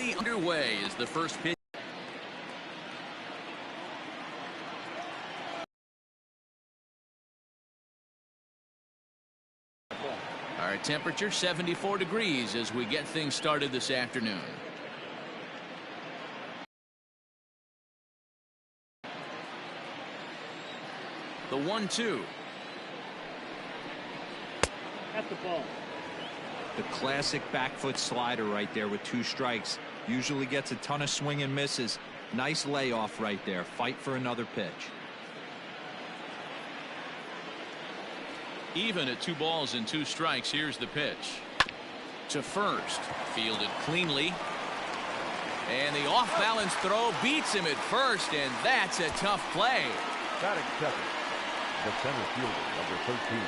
already underway as the first pitch. Our temperature 74 degrees as we get things started this afternoon. The 1-2. At the ball. The classic back foot slider right there with 2 strikes. Usually gets a ton of swing and misses. Nice layoff right there. Fight for another pitch. Even at 2 balls and 2 strikes, here's the pitch. To first. Fielded cleanly. And the off-balance throw beats him at first, and that's a tough play. Batting second, the center fielder, number 13,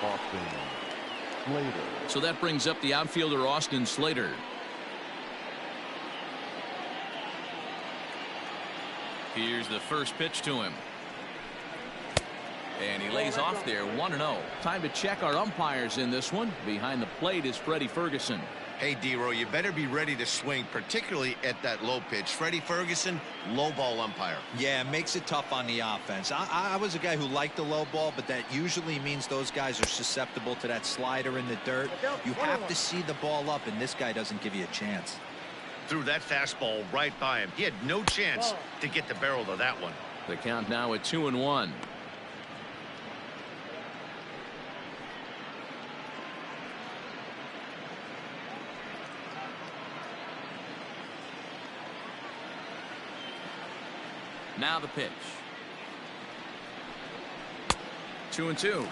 Austin Slater. So that brings up the outfielder, Austin Slater. Here's the first pitch to him. And he lays off there 1-0. Time to check our umpires in this one. Behind the plate is Freddie Ferguson. Hey, D-Roy, you better be ready to swing, particularly at that low pitch. Freddie Ferguson, low ball umpire. Yeah, it makes it tough on the offense. I was a guy who liked the low ball, but that usually means those guys are susceptible to that slider in the dirt. You have to see the ball up, and this guy doesn't give you a chance. Threw that fastball right by him. He had no chance to get the barrel to that one. The count now at 2-1. Now the pitch. 2-2.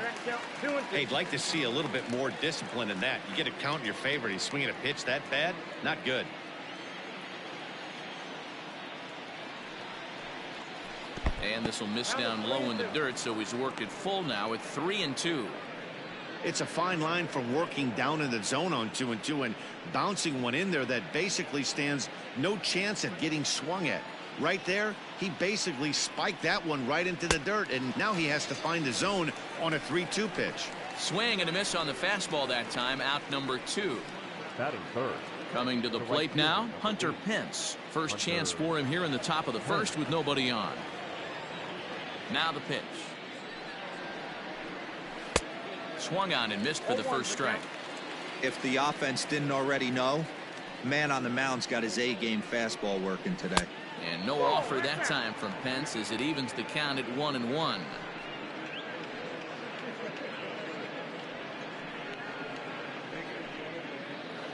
Hey, I'd like to see a little bit more discipline in that. You get a count in your favor. He's swinging a pitch that bad. Not good. And this will miss down low in the dirt, so he's worked it full now at 3-2. It's a fine line from working down in the zone on 2-2 and bouncing one in there that basically stands no chance at getting swung at. Right there, he basically spiked that one right into the dirt, and now he has to find the zone on a 3-2 pitch. Swing and a miss on the fastball that time, out number 2. Batting third. Coming to the plate now, Hunter Pence. First chance for him here in the top of the first with nobody on. Now the pitch. Swung on and missed for the first strike. If the offense didn't already know, man on the mound's got his A-game fastball working today. And no offer that time from Pence as it evens the count at 1-1.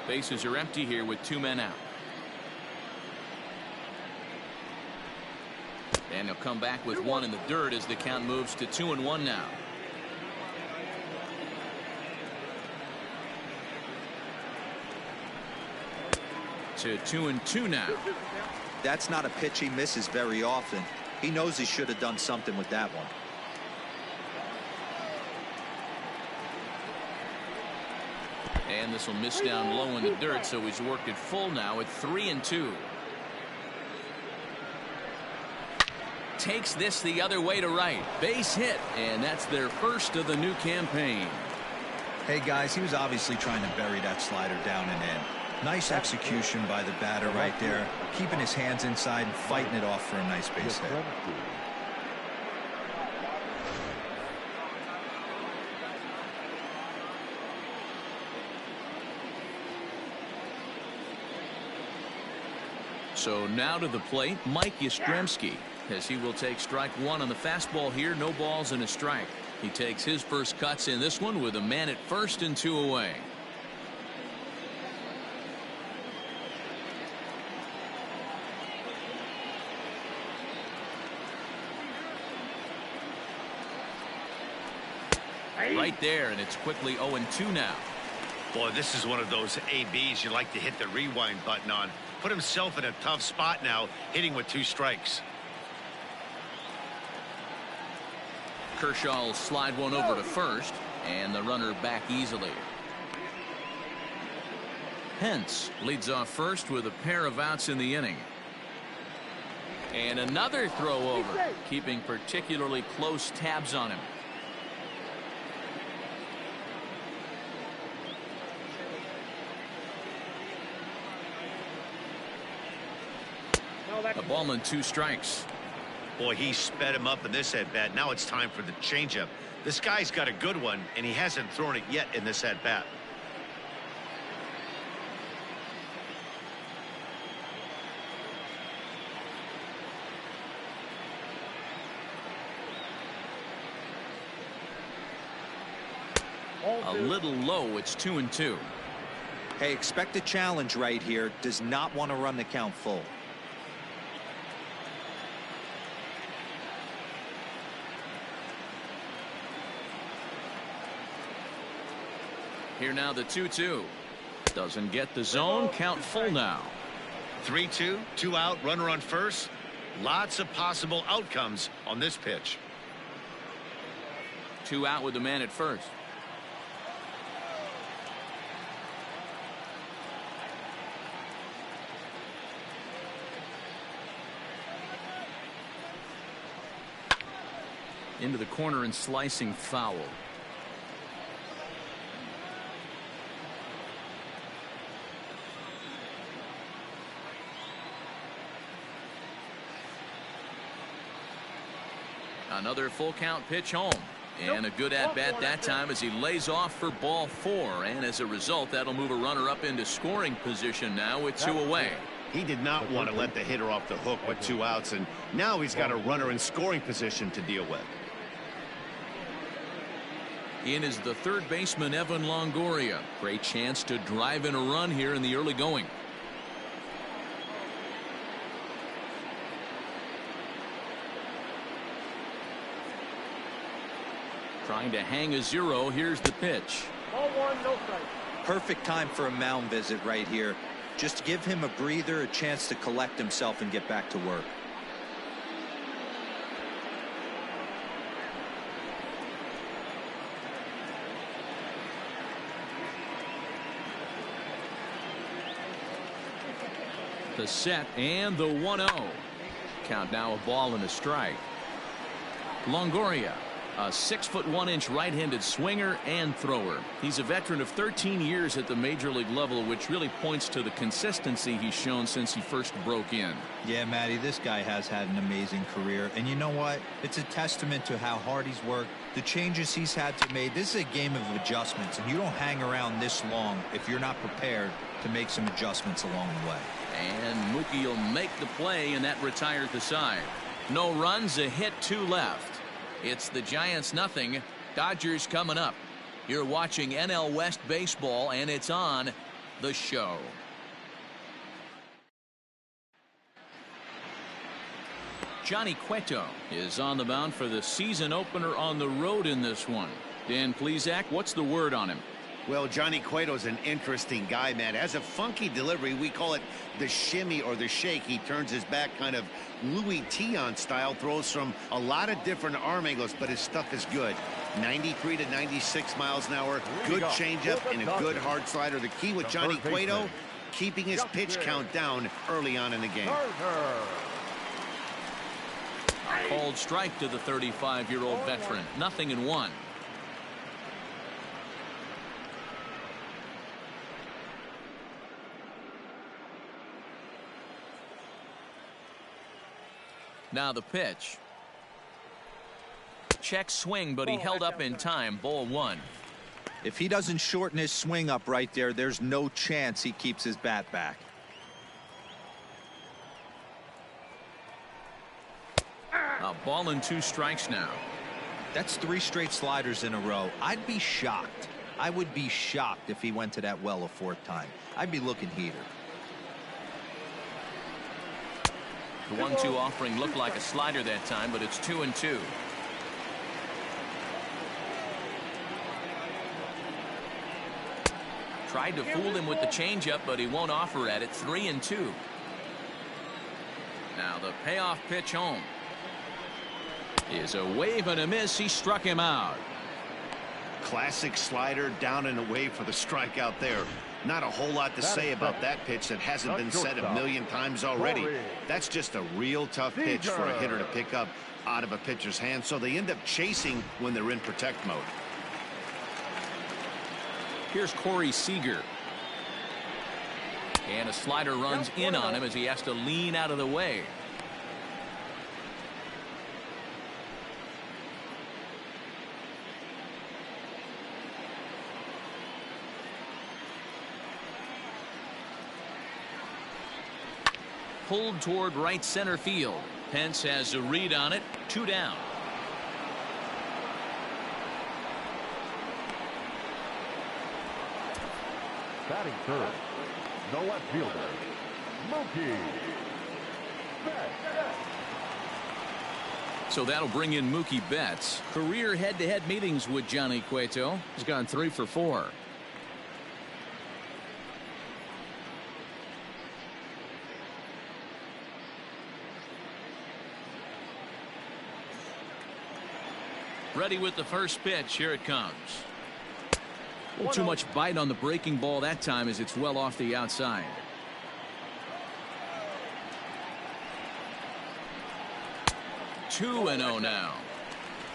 Bases are empty here with 2 men out. And he'll come back with 1 in the dirt as the count moves to 2-1 now. To 2-2 now. That's not a pitch he misses very often. He knows he should have done something with that one. And this will miss down low in the dirt, so he's worked it full now at 3-2. Takes this the other way to right. Base hit, and that's their first of the new campaign. Hey, guys, he was obviously trying to bury that slider down and in. Nice execution by the batter right there, keeping his hands inside and fighting it off for a nice base hit. So now to the plate, Mike Yastrzemski, as he will take strike 1 on the fastball here. No balls and a strike. He takes his first cuts in this one with a man at first and 2 away. Right there, and it's quickly 0-2 now. Boy, this is one of those ABs you like to hit the rewind button on. Put himself in a tough spot now, hitting with 2 strikes. Kershaw will slide one over to first, and the runner back easily. Pence leads off first with a pair of outs in the inning. And another throw over, keeping particularly close tabs on him. A ball and 2 strikes. Boy, he sped him up in this at-bat. Now it's time for the changeup. This guy's got a good one, and he hasn't thrown it yet in this at-bat. A little low. It's 2-2. Hey, expect a challenge right here. Does not want to run the count full. Here now the 2-2. Doesn't get the zone. Count full now. 3-2, 2 out, runner on first. Lots of possible outcomes on this pitch. 2 out with the man at first. Into the corner and slicing foul. Another full count pitch home. And a good at bat that time as he lays off for ball 4. And as a result, that'll move a runner up into scoring position now with 2 away. He did not want to let the hitter off the hook with 2 outs, and now he's got a runner in scoring position to deal with. In is the third baseman, Evan Longoria. Great chance to drive in a run here in the early going. Trying to hang a 0. Here's the pitch. Ball 1, no strike. Perfect time for a mound visit right here. Just give him a breather, a chance to collect himself and get back to work. The set and the 1-0. Count now a ball and a strike. Longoria, a 6'1" right-handed swinger and thrower. He's a veteran of 13 years at the major league level, which really points to the consistency he's shown since he first broke in. Yeah, Matty, this guy has had an amazing career. And you know what? It's a testament to how hard he's worked, the changes he's had to make. This is a game of adjustments, and you don't hang around this long if you're not prepared to make some adjustments along the way. And Mookie will make the play, and that retires the side. No runs, a hit, 2 left. It's the Giants 0. Dodgers coming up. You're watching NL West baseball, and it's on The Show. Johnny Cueto is on the mound for the season opener on the road in this one. Dan Plesac, what's the word on him? Well, Johnny Cueto's an interesting guy, man. Has a funky delivery. We call it the shimmy or the shake. He turns his back kind of Louis Tion style, throws from a lot of different arm angles, but his stuff is good. 93 to 96 miles an hour, good changeup and a good hard slider. The key with Johnny Cueto, keeping his pitch count down early on in the game. Called strike to the 35-year-old veteran. 0-1. Now the pitch. Check swing, but he held up in time. Ball 1. If he doesn't shorten his swing up right there, there's no chance he keeps his bat back. A ball and 2 strikes now. That's 3 straight sliders in a row. I'd be shocked. I would be shocked if he went to that well a 4th time. I'd be looking heater. The 1-2 offering looked like a slider that time, but it's 2-2. Tried to fool him with the changeup, but he won't offer at it. 3-2. Now the payoff pitch home is a wave and a miss. He struck him out. Classic slider down and away for the strikeout there. Not a whole lot to say about that pitch that hasn't been said a million times already. That's just a real tough pitch for a hitter to pick up out of a pitcher's hand, so they end up chasing when they're in protect mode. Here's Corey Seager. And a slider runs in on him as he has to lean out of the way. Pulled toward right center field. Pence has a read on it. 2 down. Batting third, the left fielder, Mookie Betts. So that'll bring in Mookie Betts. Career head-to-head meetings with Johnny Cueto. He's gone 3 for 4. Ready with the first pitch. Here it comes. Too much bite on the breaking ball that time as it's well off the outside. Two and 0 now.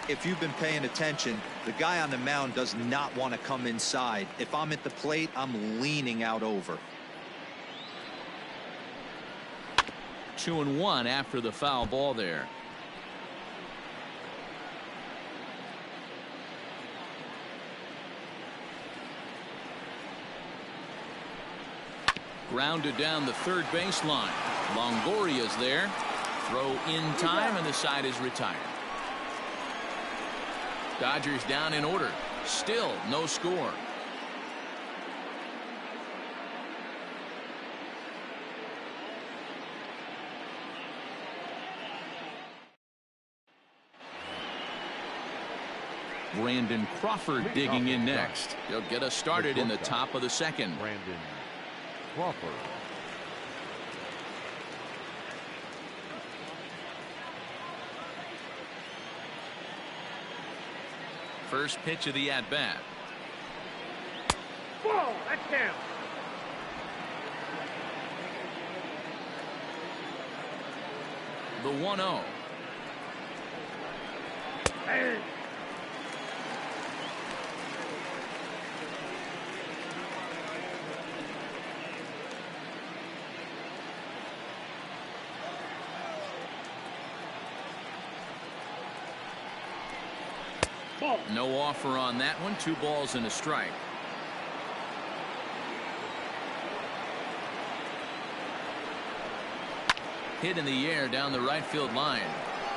If you've been paying attention, the guy on the mound does not want to come inside. If I'm at the plate, I'm leaning out over. 2-1 after the foul ball there. Grounded down the third baseline. Longoria's there. Throw in time, and the side is retired. Dodgers down in order. Still no score. Brandon Crawford digging in next. He'll get us started in the top of the second. Brandon Crawford. First pitch of the at-bat. Whoa, that's down. The 1-0. Hey. No offer on that one. 2 balls and a strike. Hit in the air down the right field line.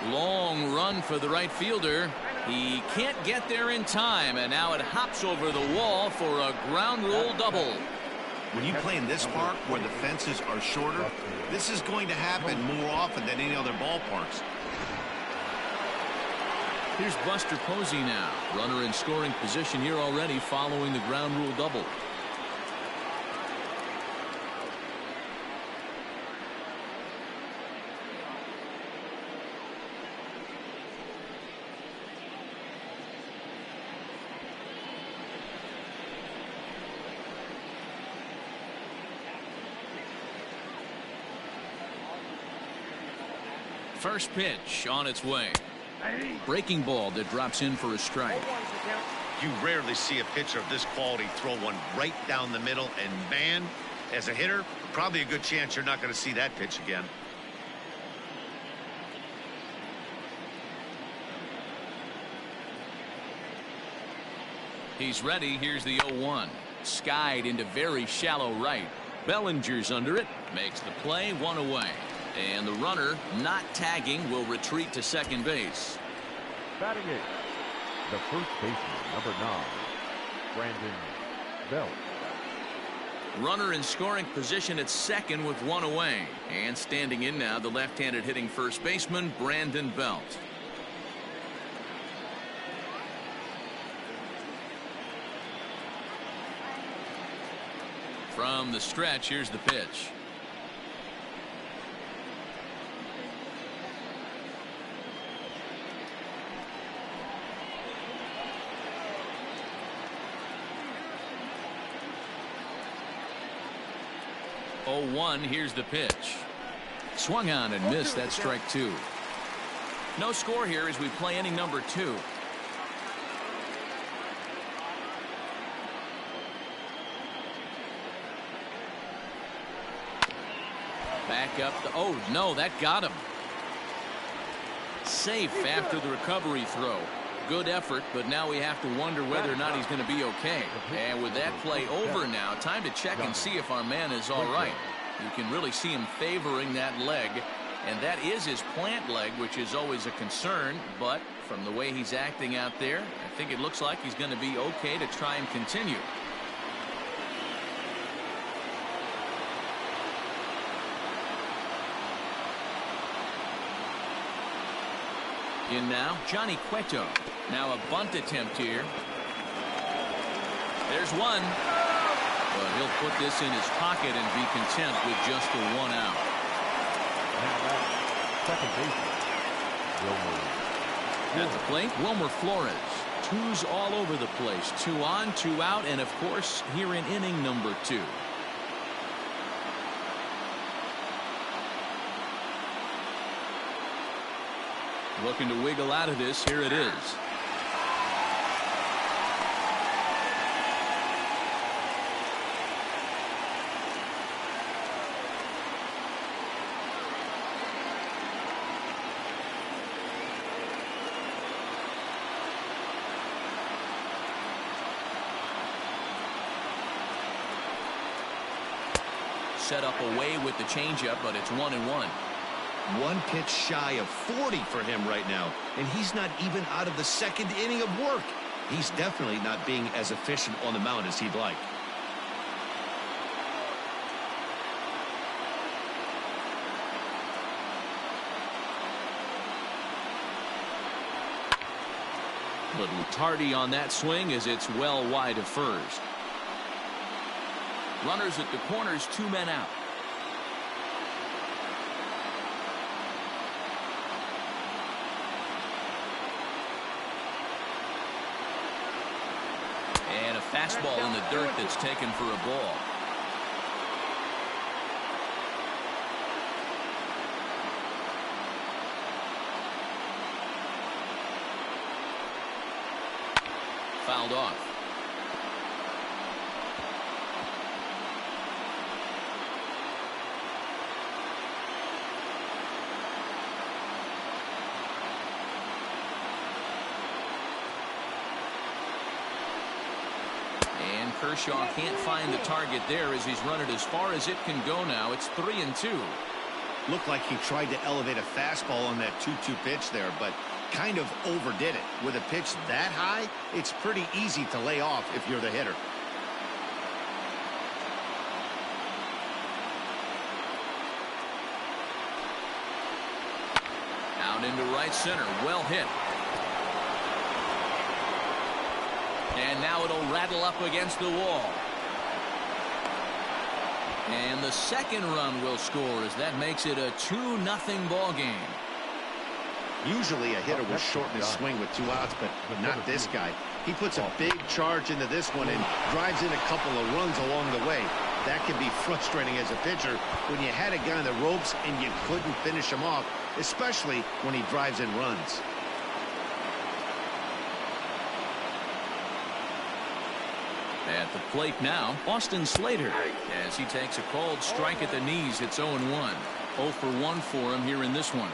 Long run for the right fielder. He can't get there in time, and now it hops over the wall for a ground rule double. When you play in this park where the fences are shorter, this is going to happen more often than any other ballparks. Here's Buster Posey now. Runner in scoring position here already following the ground rule double. First pitch on its way. Breaking ball that drops in for a strike. You rarely see a pitcher of this quality throw one right down the middle, and man, as a hitter, probably a good chance you're not going to see that pitch again. He's ready. Here's the 0-1. Skied into very shallow right. Bellinger's under it. Makes the play. 1 away. And the runner, not tagging, will retreat to second base. Batting eighth, the first baseman, number 9, Brandon Belt. Runner in scoring position at second with 1 away. And standing in now, the left-handed hitting first baseman, Brandon Belt. From the stretch, here's the pitch. Oh, 1, here's the pitch. Swung on and missed. That strike 2. No score here as we play inning number 2. Back up. Oh, no, that got him. Safe after the recovery throw. Good effort, but now we have to wonder whether or not he's going to be okay. And with that play over now, time to check and see if our man is all right. You can really see him favoring that leg, and that is his plant leg, which is always a concern. But from the way he's acting out there, I think it looks like he's going to be okay to try and continue. In now, Johnny Cueto. Now a bunt attempt here. There's one. But he'll put this in his pocket and be content with just the 1 out. Second baseman, Wilmer. At the plate, Wilmer Flores. Twos all over the place. 2 on, 2 out, and of course, here in inning number 2. Looking to wiggle out of this. Here it is. Set up away with the changeup, but it's 1-1. 1 pitch shy of 40 for him right now, and he's not even out of the 2nd inning of work. He's definitely not being as efficient on the mound as he'd like. Little tardy on that swing as it's well wide of first. Runners at the corners, 2 men out. And a fastball in the dirt that's taken for a ball. Fouled off. And Kershaw can't find the target there as he's run it as far as it can go now. It's 3-2. Looked like he tried to elevate a fastball on that 2-2 pitch there, but kind of overdid it. With a pitch that high, it's pretty easy to lay off if you're the hitter. Out into right center. Well hit. And now it'll rattle up against the wall. And the second run will score as that makes it a 2-0 ball game. Usually a hitter will shorten his swing with 2 outs, but not this guy. He puts a big charge into this one and drives in a couple of runs along the way. That can be frustrating as a pitcher when you had a guy on the ropes and you couldn't finish him off, especially when he drives in runs. At the plate now, Austin Slater, as he takes a cold strike at the knees. It's 0-1. 0 for 1 for him here in this one.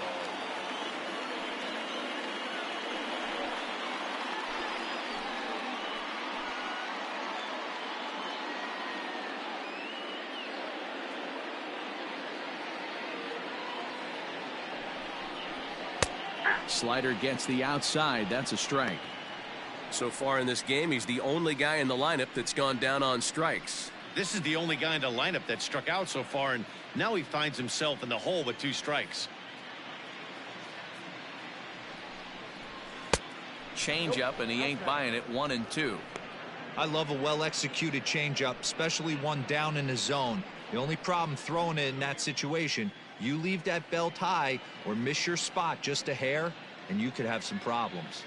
Slider gets the outside. That's a strike. So far in this game, he's the only guy in the lineup that's gone down on strikes. This is the only guy in the lineup that struck out so far, and now he finds himself in the hole with 2 strikes. Change up, and he ain't buying it. 1-2. I love a well-executed changeup, especially one down in the zone. The only problem throwing it in that situation, you leave that belt high or miss your spot just a hair, and you could have some problems.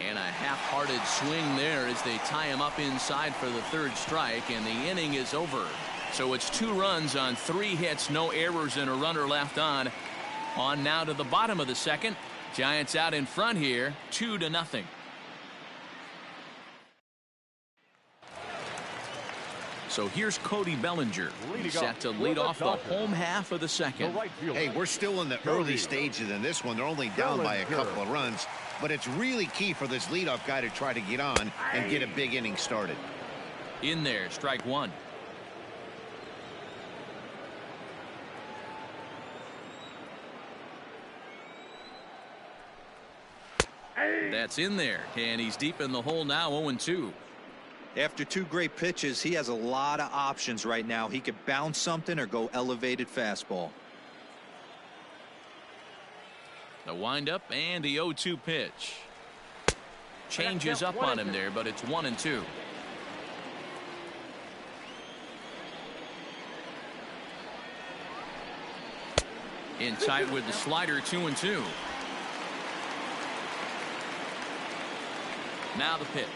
And a half-hearted swing there as they tie him up inside for the 3rd strike, and the inning is over. So it's 2 runs on 3 hits, no errors, and a runner left on. On now to the bottom of the 2nd. Giants out in front here, 2-0. So here's Cody Bellinger. He's set to lead off the home half of the second. Hey, we're still in the early stages in this one. They're only down by a couple of runs, but it's really key for this leadoff guy to try to get on and get a big inning started. In there, strike one. That's in there, and he's deep in the hole now, 0-2. After two great pitches, he has a lot of options right now. He could bounce something or go elevated fastball. The windup and the 0-2 pitch. Changes up on him there, but it's 1-2. In tight with the slider, 2-2. Now the pitch.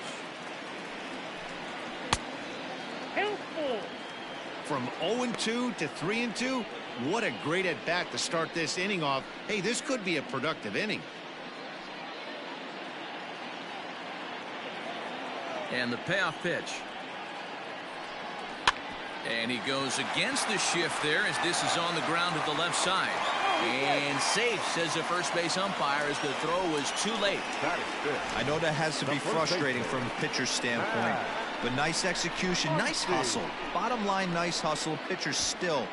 From 0-2 to 3-2, what a great at bat to start this inning off. Hey, this could be a productive inning. And the payoff pitch. And he goes against the shift there as this is on the ground at the left side. And safe, says the first base umpire, as the throw was too late. I know that has to be frustrating from a pitcher's standpoint, but nice execution, nice hustle. Bottom line, nice hustle. Pitcher's still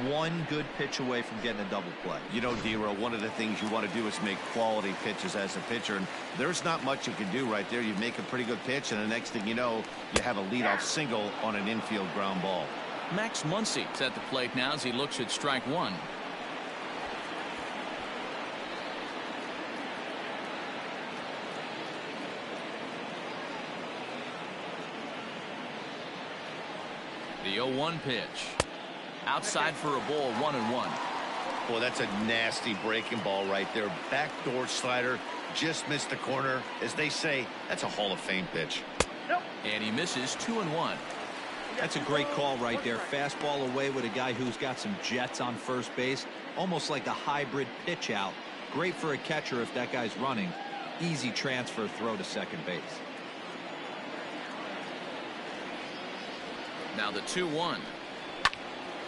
one good pitch away from getting a double play. You know, D-Row, one of the things you want to do is make quality pitches as a pitcher, and there's not much you can do right there. You make a pretty good pitch, and the next thing you know, you have a leadoff single on an infield ground ball. Max Muncy's at the plate now as he looks at strike one. The 0-1 pitch. Outside for a ball, 1-1. Boy, that's a nasty breaking ball right there. Backdoor slider, just missed the corner. As they say, that's a Hall of Fame pitch. And he misses, 2-1. That's a great call right there. Fastball away with a guy who's got some jets on first base. Almost like a hybrid pitch out. Great for a catcher if that guy's running. Easy transfer throw to second base. Now the 2-1.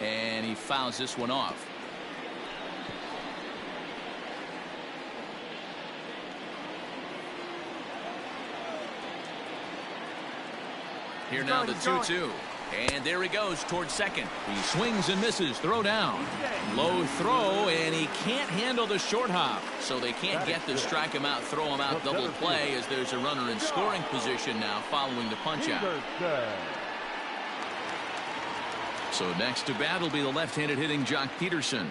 And he fouls this one off. Here now the 2-2. And there he goes towards second. He swings and misses. Throw down. Low throw, and he can't handle the short hop. So they can't get to strike him out, throw him out, double play, as there's a runner in scoring position now following the punch out. So next to bat will be the left-handed hitting Jock Peterson.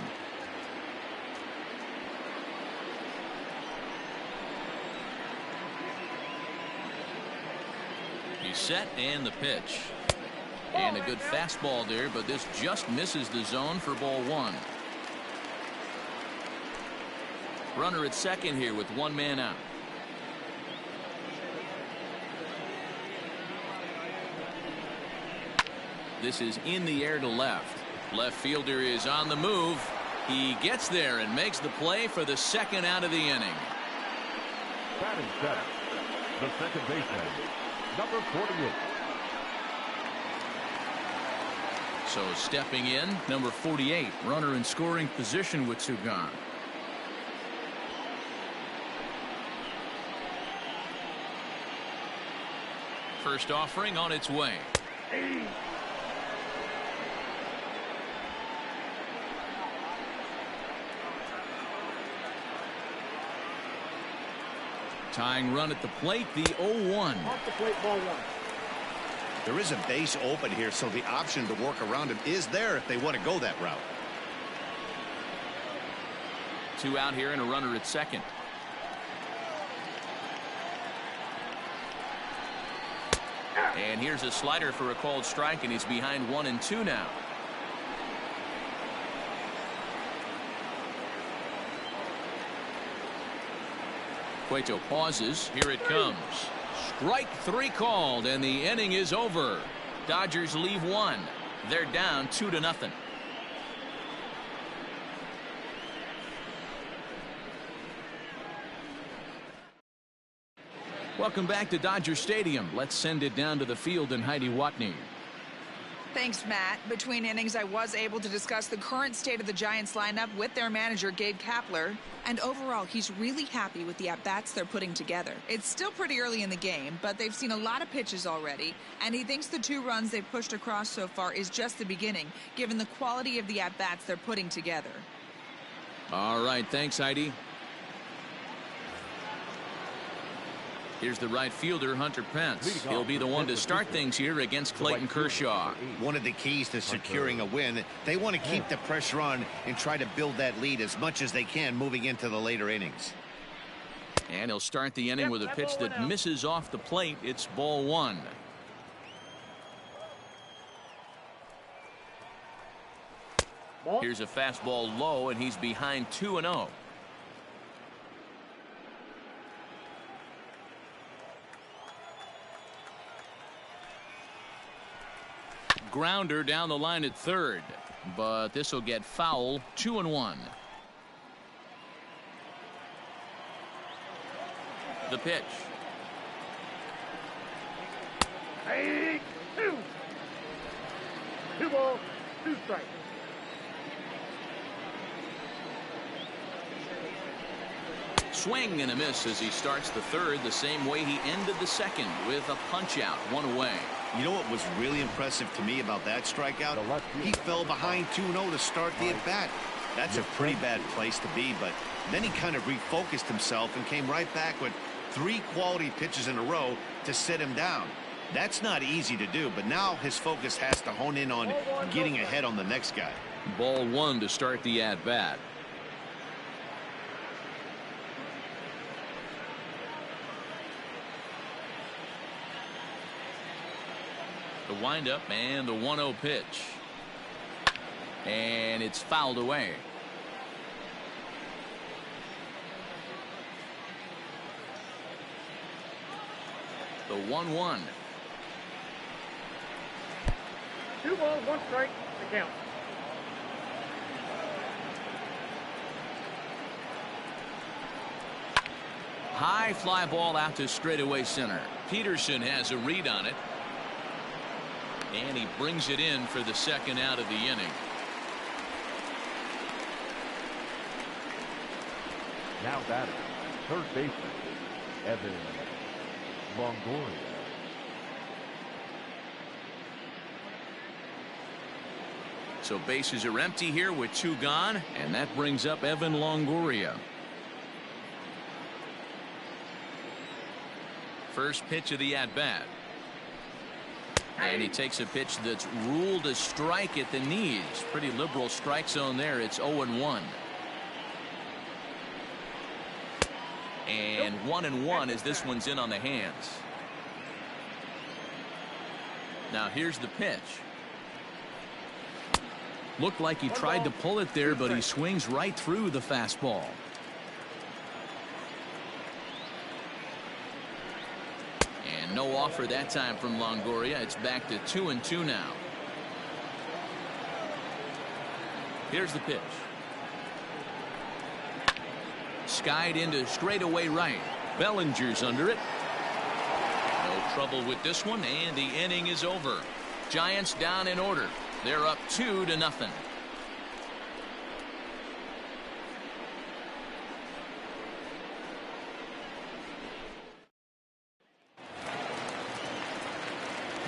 He's set, and the pitch. And a good fastball there, but this just misses the zone for ball one. Runner at second here with one man out. This is in the air to left. Left fielder is on the move. He gets there and makes the play for the second out of the inning. Batting center, the second baseman, number 48. So stepping in, number 48, runner in scoring position with two gone. First offering on its way. Tying run at the plate, the 0-1. Off the plate, ball one. There is a base open here, so the option to work around him is there if they want to go that route. Two out here and a runner at second. And here's a slider for a called strike, and he's behind 1-2 now. Cueto pauses. Here it comes. Strike three called, and the inning is over. Dodgers leave one. They're down 2-0. Welcome back to Dodger Stadium. Let's send it down to the field in Heidi Watney. Thanks, Matt. Between innings, I was able to discuss the current state of the Giants lineup with their manager, Gabe Kapler. And overall, he's really happy with the at-bats they're putting together. It's still pretty early in the game, but they've seen a lot of pitches already. And he thinks the 2 runs they've pushed across so far is just the beginning, given the quality of the at-bats they're putting together. All right, thanks, Heidi. Here's the right fielder, Hunter Pence. He'll be the one to start things here against Clayton Kershaw. One of the keys to securing a win, they want to keep the pressure on and try to build that lead as much as they can moving into the later innings. And he'll start the inning with a pitch that misses off the plate. It's ball 1. Here's a fastball low, and he's behind 2-0. Grounder down the line at third, but this will get foul. 2-1. The pitch. 2 balls, 2 strikes. Swing and a miss as he starts the third the same way he ended the second, with a punch out, 1 away. You know what was really impressive to me about that strikeout? He fell behind 2-0 to start the at-bat. That's a pretty bad place to be, but then he kind of refocused himself and came right back with 3 quality pitches in a row to sit him down. That's not easy to do, but now his focus has to hone in on getting ahead on the next guy. Ball 1 to start the at-bat. The windup and the 1-0 pitch. And it's fouled away. The 1-1. 2 balls, 1 strike, the count. High fly ball out to straightaway center. Peterson has a read on it. And he brings it in for the second out of the inning. Now batting, third baseman, Evan Longoria. So bases are empty here with 2 gone, and that brings up Evan Longoria. First pitch of the at-bat. And he takes a pitch that's ruled a strike at the knees. Pretty liberal strike zone there. It's 0-1. And 1-1 as this one's in on the hands. Now here's the pitch. Looked like he tried to pull it there, but he swings right through the fastball. And no offer that time from Longoria. It's back to 2-2 now. Here's the pitch. Skied into straightaway right. Bellinger's under it. No trouble with this one, and the inning is over. Giants down in order. They're up 2-0.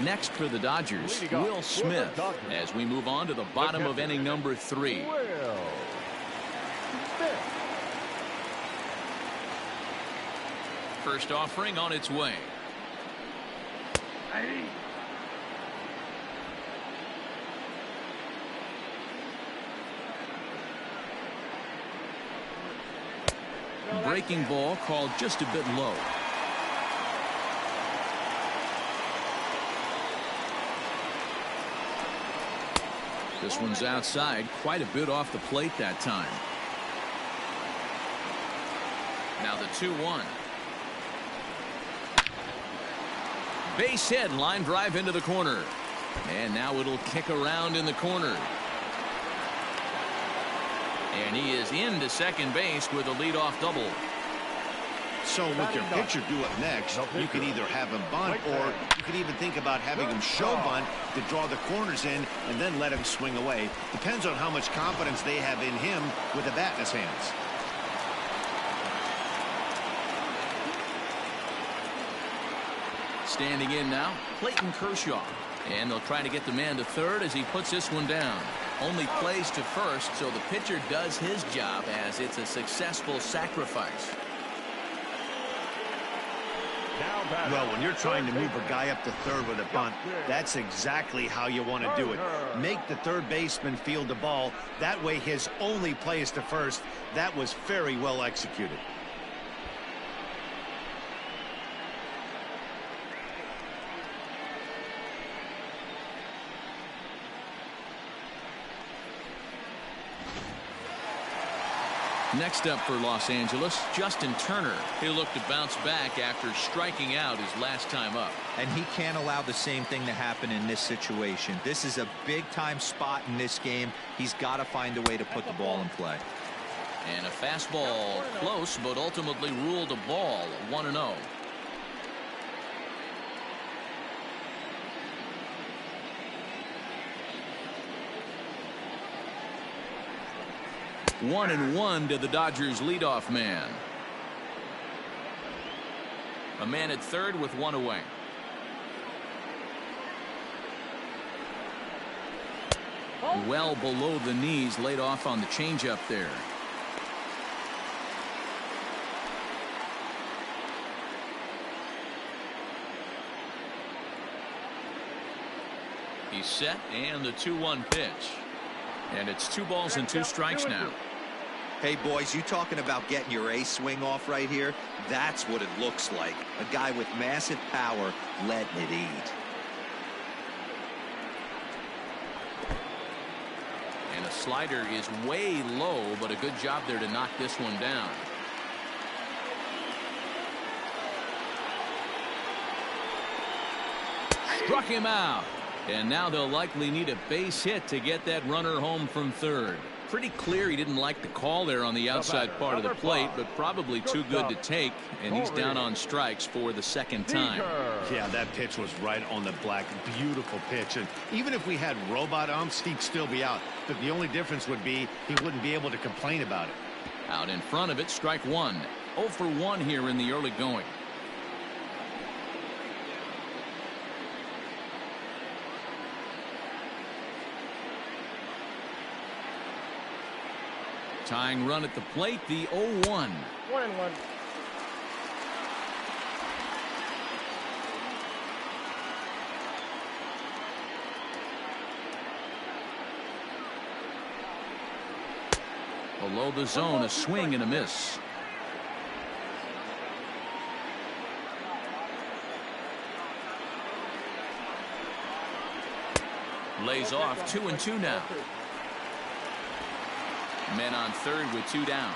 Next for the Dodgers, Will Smith, as we move on to the bottom of inning number 3. Will Smith. First offering on its way. Breaking ball called just a bit low. This one's outside, quite a bit off the plate that time. Now the 2-1. Base hit, line drive into the corner. And now it'll kick around in the corner. And he is into second base with a leadoff double. So with your pitcher due up next, you can either have him bunt, or you could even think about having him show bunt to draw the corners in and then let him swing away. Depends on how much confidence they have in him with the bat in his hands. Standing in now, Clayton Kershaw. And they'll try to get the man to third as he puts this one down. Only plays to first, so the pitcher does his job as it's a successful sacrifice. Well, when you're trying to move a guy up to third with a bunt, that's exactly how you want to do it. Make the third baseman field the ball. That way his only play is to first. That was very well executed. Next up for Los Angeles, Justin Turner. He'll look to bounce back after striking out his last time up. And he can't allow the same thing to happen in this situation. This is a big-time spot in this game. He's got to find a way to put the ball in play. And a fastball close, but ultimately ruled a ball, 1-0. One and one to the Dodgers leadoff man. A man at third with one away. Well below the knees, laid off on the changeup there. He's set, and the 2-1 pitch. And it's 2 balls and 2 strikes now. Hey, boys, you talking about getting your ace swing off right here? That's what it looks like. A guy with massive power letting it eat. And a slider is way low, but a good job there to knock this one down. Struck him out. And now they'll likely need a base hit to get that runner home from third. Pretty clear he didn't like the call there on the outside part of the plate, but probably too good to take, and he's down on strikes for the second time. Yeah, that pitch was right on the black. Beautiful pitch. And even if we had robot umps, he'd still be out. But the only difference would be he wouldn't be able to complain about it. Out in front of it, strike one. 0 for 1 here in the early going. Tying run at the plate, the 0-1. 1-1. Below the zone, a swing and a miss. Lays off 2-2 now. Men on third with 2 down.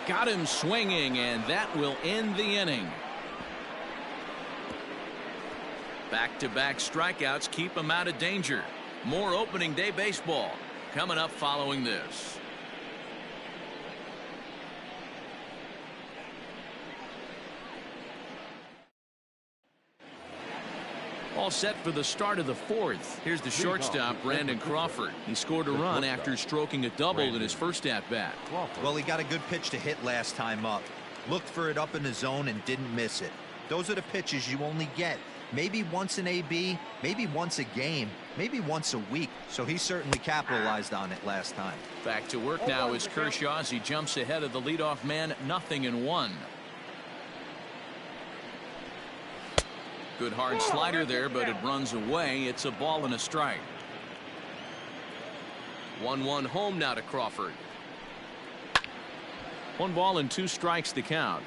Got him swinging, and that will end the inning. Back-to-back strikeouts keep him out of danger. More opening day baseball coming up following this. All set for the start of the 4th. Here's the shortstop, Brandon Crawford. He scored a run after stroking a double in his first at-bat. Well, he got a good pitch to hit last time up. Looked for it up in the zone and didn't miss it. Those are the pitches you only get maybe once in AB, maybe once a game, maybe once a week. So he certainly capitalized on it last time. Back to work now is Kershaw as he jumps ahead of the leadoff man, 0-1. Good hard slider there, but it runs away. It's a ball and a strike. 1-1 home now to Crawford. 1 ball and 2 strikes to count.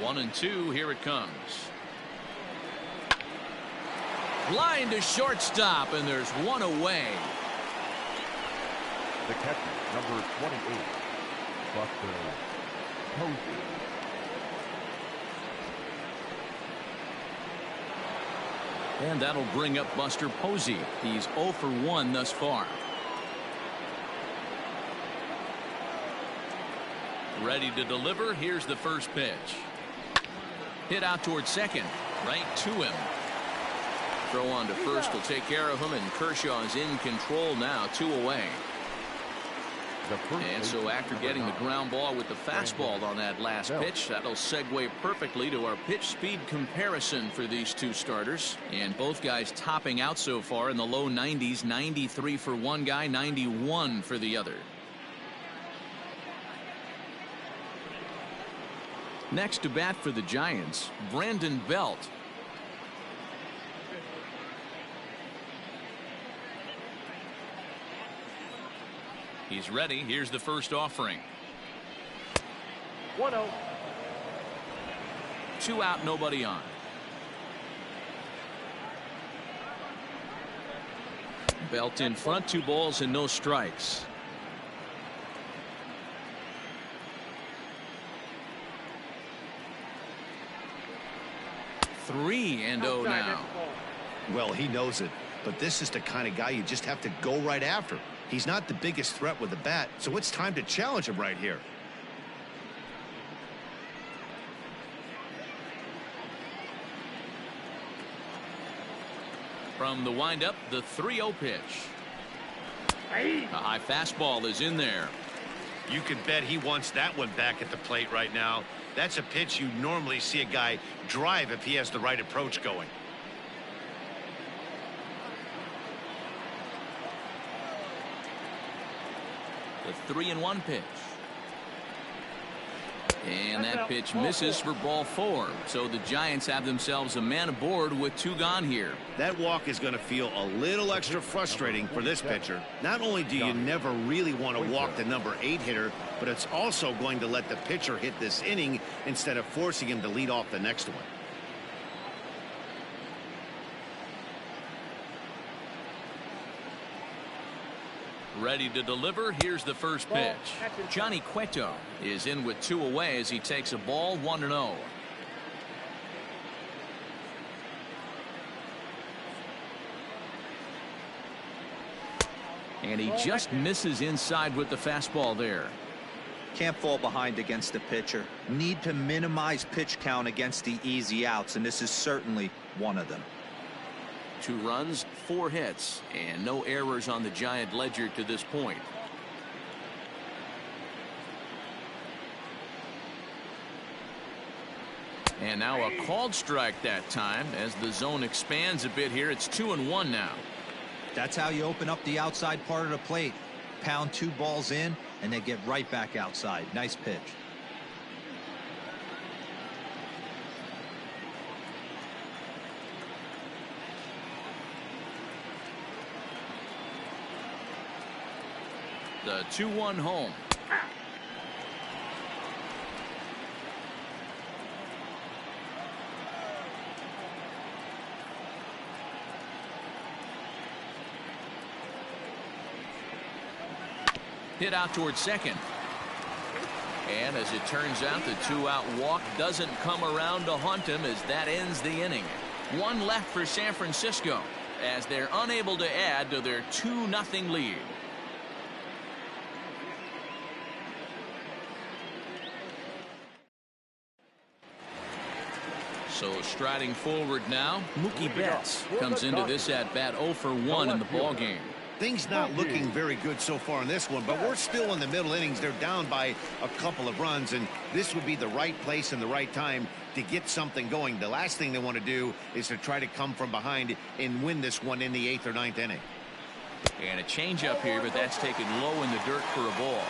One and 2, here it comes. Line to shortstop, and there's 1 away. The catcher, number 28, Buster CODY. And that'll bring up Buster Posey. He's 0 for 1 thus far. Ready to deliver. Here's the first pitch. Hit out towards second. Right to him. Throw on to first will take care of him, and Kershaw is in control now, 2 away. And so after getting the ground ball with the fastball on that last pitch, that'll segue perfectly to our pitch speed comparison for these two starters. And both guys topping out so far in the low 90s, 93 for one guy, 91 for the other. Next to bat for the Giants, Brandon Belt. He's ready. Here's the first offering. 1-0. 2 out, nobody on. Belt in front, 2 balls and no strikes. Three and 0 now. Well, he knows it, but this is the kind of guy you just have to go right after. He's not the biggest threat with the bat, so it's time to challenge him right here. From the windup, the 3-0 pitch. A high fastball is in there. You can bet he wants that one back at the plate right now. That's a pitch you normally see a guy drive if he has the right approach going. The 3-1 pitch. And that pitch misses for ball 4. So the Giants have themselves a man aboard with 2 gone here. That walk is going to feel a little extra frustrating for this pitcher. Not only do you never really want to walk the number 8 hitter, but it's also going to let the pitcher hit this inning instead of forcing him to lead off the next one. Ready to deliver. Here's the first pitch. Johnny Cueto is in with 2 away as he takes a ball, 1-0. And he just misses inside with the fastball there. Can't fall behind against the pitcher. Need to minimize pitch count against the easy outs, and this is certainly one of them. 2 runs, 4 hits, and no errors on the Giant ledger to this point. And now a called strike that time as the zone expands a bit here. It's 2-1 now. That's how you open up the outside part of the plate. Pound 2 balls in and then get right back outside. Nice pitch. The 2-1 home. Hit out towards second. And as it turns out, the 2-out walk doesn't come around to haunt him as that ends the inning. 1 left for San Francisco as they're unable to add to their 2-0 lead. So striding forward now, Mookie Betts comes into this at bat 0 for 1 in the ball game. Things not looking very good so far in this one, but we're still in the middle innings. They're down by a couple of runs, and this would be the right place and the right time to get something going. The last thing they want to do is to try to come from behind and win this one in the 8th or 9th inning. And a changeup here, but that's taken low in the dirt for a ball.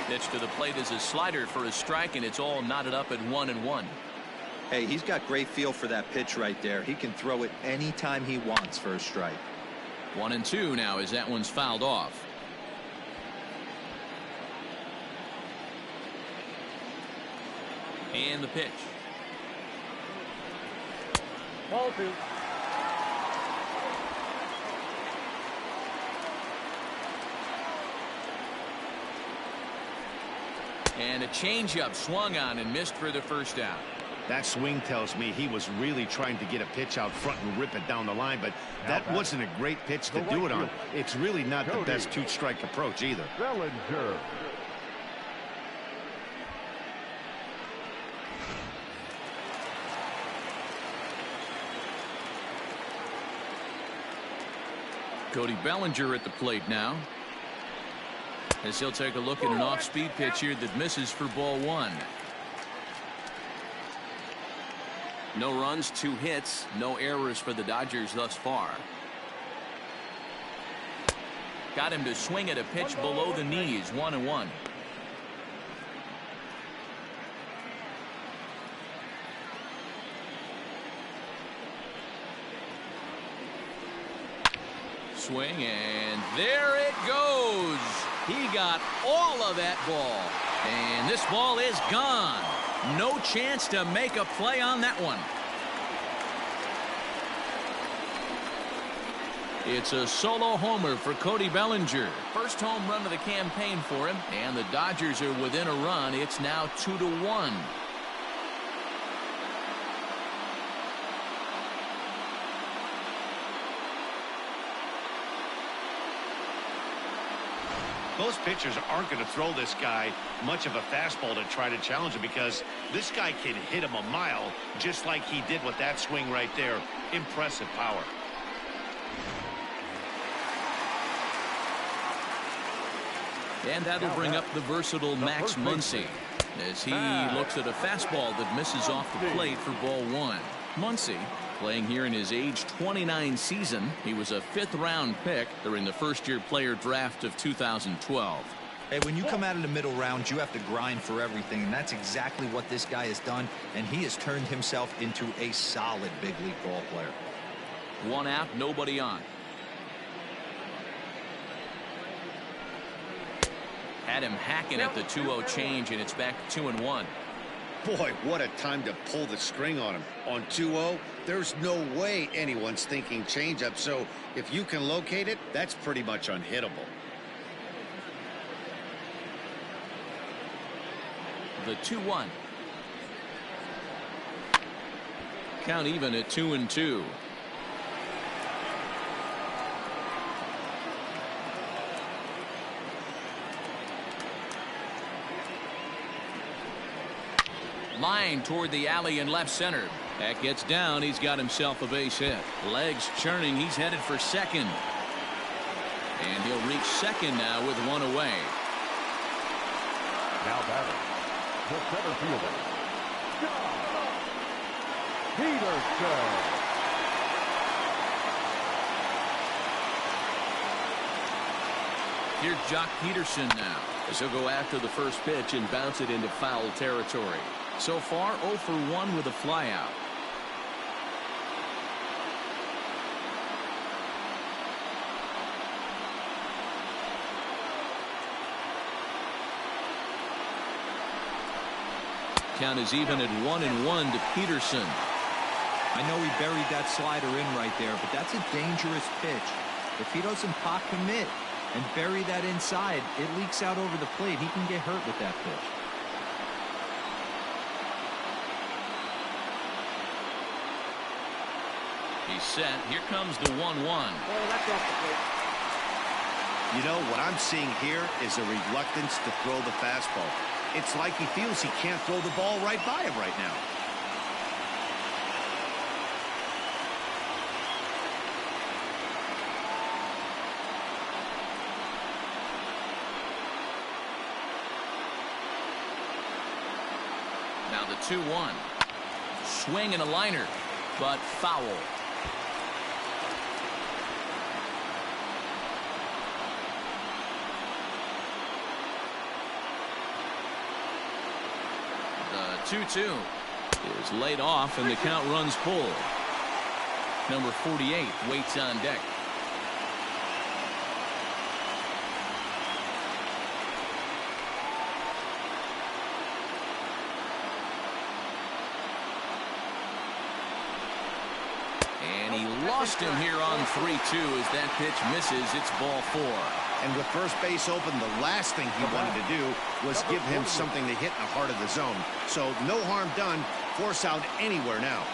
Pitch to the plate is a slider for a strike, and it's all knotted up at 1-1. Hey, he's got great feel for that pitch right there. He can throw it anytime he wants for a strike. 1-2 now as that one's fouled off. And the pitch. Ball 2. And a changeup swung on and missed for the first out. That swing tells me he was really trying to get a pitch out front and rip it down the line, but that wasn't a great pitch to do it on. It's really not the best two-strike approach either. Bellinger. Cody Bellinger at the plate now, as he'll take a look at an off-speed pitch here that misses for ball one. No runs, 2 hits, no errors for the Dodgers thus far. Got him to swing at a pitch below the knees, 1-1. Swing, and there it goes. He got all of that ball, and this ball is gone. No chance to make a play on that one. It's a solo homer for Cody Bellinger. First home run of the campaign for him, and the Dodgers are within a run. It's now 2-1. Most pitchers aren't going to throw this guy much of a fastball to try to challenge him, because this guy can hit him a mile just like he did with that swing right there. Impressive power. And that'll bring up the versatile Max Muncy as he looks at a fastball that misses off the plate for ball one. Muncy, playing here in his age 29 season, he was a 5th-round pick during the first-year player draft of 2012. Hey, when you come out of the middle rounds, you have to grind for everything, and that's exactly what this guy has done, and he has turned himself into a solid big league ball player. 1 out, nobody on. Had him hacking at the 2-0 change, and it's back to 2-1. Boy, what a time to pull the string on him. On 2-0, there's no way anyone's thinking changeup, so if you can locate it, that's pretty much unhittable. The 2-1. Count even at 2-2. Line toward the alley in left center. That gets down. He's got himself a base hit. Legs churning. He's headed for second. And he'll reach second now with 1 away. Now batting, the center fielder, Peterson. Here's Jock Peterson now, as he'll go after the first pitch and bounce it into foul territory. So far, 0 for 1 with a flyout. Count is even at 1-1 to Peterson. I know he buried that slider in right there, but that's a dangerous pitch. If he doesn't pop commit and bury that inside, it leaks out over the plate. He can get hurt with that pitch. He's set. Here comes the 1-1. You know, what I'm seeing here is a reluctance to throw the fastball. It's like he feels he can't throw the ball right by him right now. Now the 2-1. Swing and a liner, but foul. The 2-2 is laid off, and the count runs full. Number 48 waits on deck. And he lost him here on 3-2 as that pitch misses. It's ball 4. And with first base open, the last thing he wanted to do was give him something to hit in the heart of the zone. So no harm done. Force out anywhere now.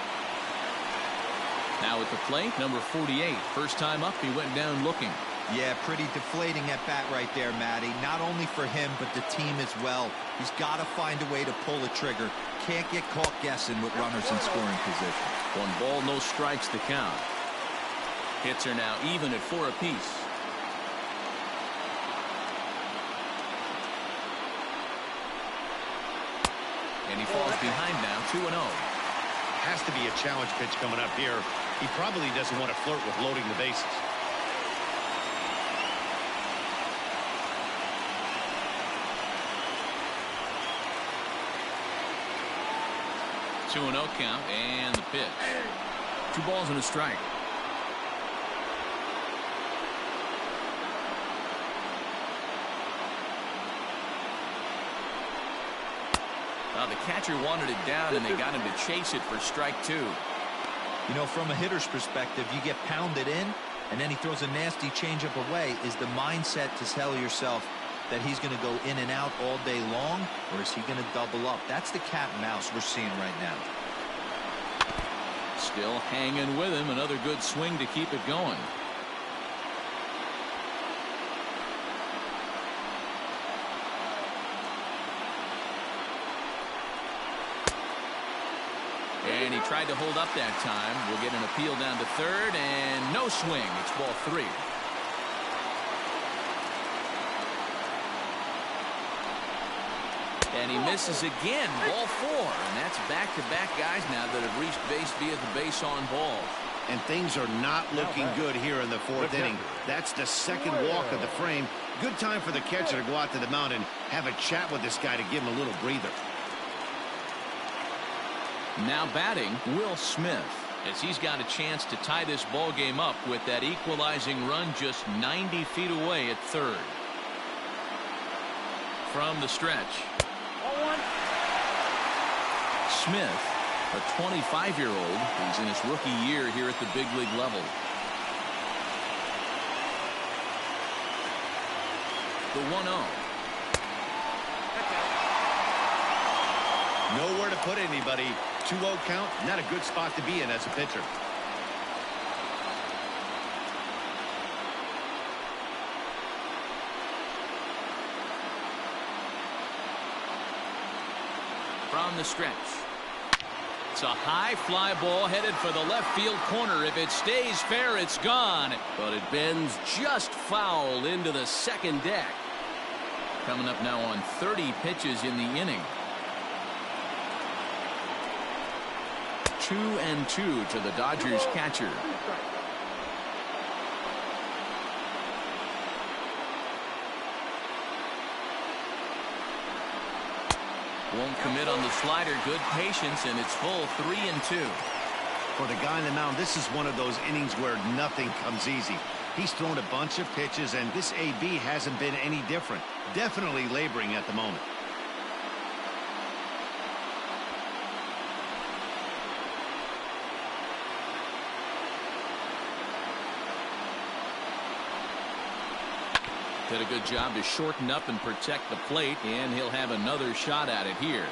Now at the plate, number 48. First time up, he went down looking. Yeah, pretty deflating at bat right there, Matty. Not only for him, but the team as well. He's got to find a way to pull a trigger. Can't get caught guessing with runners in scoring position. 1 ball, no strikes to count. Hits are now even at 4 apiece. And he falls behind now, 2-0. Has to be a challenge pitch coming up here. He probably doesn't want to flirt with loading the bases. 2-0 count and the pitch. 2 balls and a strike. The catcher wanted it down, and they got him to chase it for strike 2. You know, from a hitter's perspective, you get pounded in, and then he throws a nasty changeup away. Is the mindset to tell yourself that he's going to go in and out all day long, or is he going to double up? That's the cat and mouse we're seeing right now. Still hanging with him. Another good swing to keep it going. And he tried to hold up that time. We'll get an appeal down to third, and no swing. It's ball 3. And he misses again. Ball 4. And that's back-to-back guys now that have reached base via the base on balls. And things are not looking good here in the 4th inning. That's the second walk of the frame. Good time for the catcher to go out to the mound and have a chat with this guy to give him a little breather. Now batting, Will Smith, as he's got a chance to tie this ball game up with that equalizing run just 90 feet away at third. From the stretch. Smith, a 25-year-old, who's in his rookie year here at the big league level. The 1-0. Nowhere to put anybody. 2-0 count, not a good spot to be in as a pitcher. From the stretch. It's a high fly ball headed for the left field corner. If it stays fair, it's gone. But it bends just foul into the second deck. Coming up now on 30 pitches in the inning. 2-2 to the Dodgers catcher. Won't commit on the slider. Good patience, and it's full 3-2. For the guy on the mound, this is one of those innings where nothing comes easy. He's thrown a bunch of pitches, and this AB hasn't been any different. Definitely laboring at the moment. Did a good job to shorten up and protect the plate, and he'll have another shot at it here.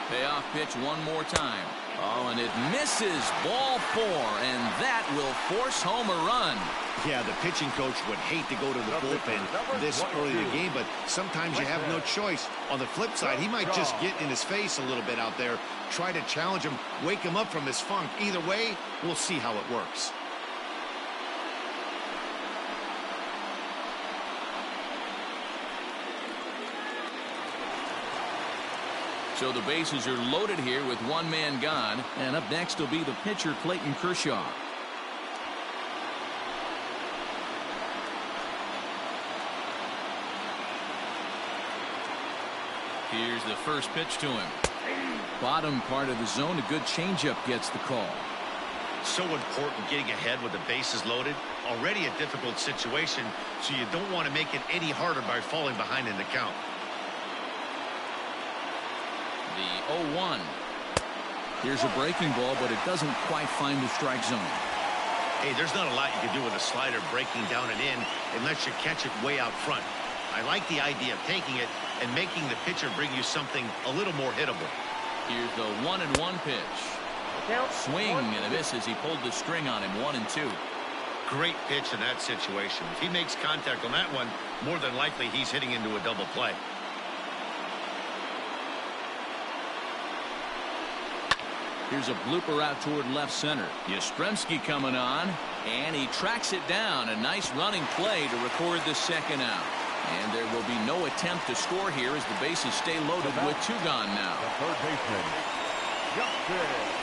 Payoff pitch one more time. Oh, and it misses. Ball 4, and that will force home a run. Yeah, the pitching coach would hate to go to the bullpen this early in the game, but sometimes you have no choice. On the flip side, he might just get in his face a little bit out there, try to challenge him, wake him up from his funk. Either way, we'll see how it works. So the bases are loaded here with one man gone, and up next will be the pitcher Clayton Kershaw. Here's the first pitch to him. Bottom part of the zone, a good changeup gets the call. So important getting ahead with the bases loaded. Already a difficult situation, so you don't want to make it any harder by falling behind in the count. The 0-1. Here's a breaking ball, but it doesn't quite find the strike zone. Hey, there's not a lot you can do with a slider breaking down and in unless you catch it way out front. I like the idea of taking it and making the pitcher bring you something a little more hittable. Here's the 1-1 pitch. Swing and a miss as he pulled the string on him. 1-2. Great pitch in that situation. If he makes contact on that one, more than likely he's hitting into a double play. Here's a blooper out toward left center. Yastrzemski coming on, and he tracks it down. A nice running play to record the second out. And there will be no attempt to score here as the bases stay loaded with 2 gone now. The third baseman, Justin Turner.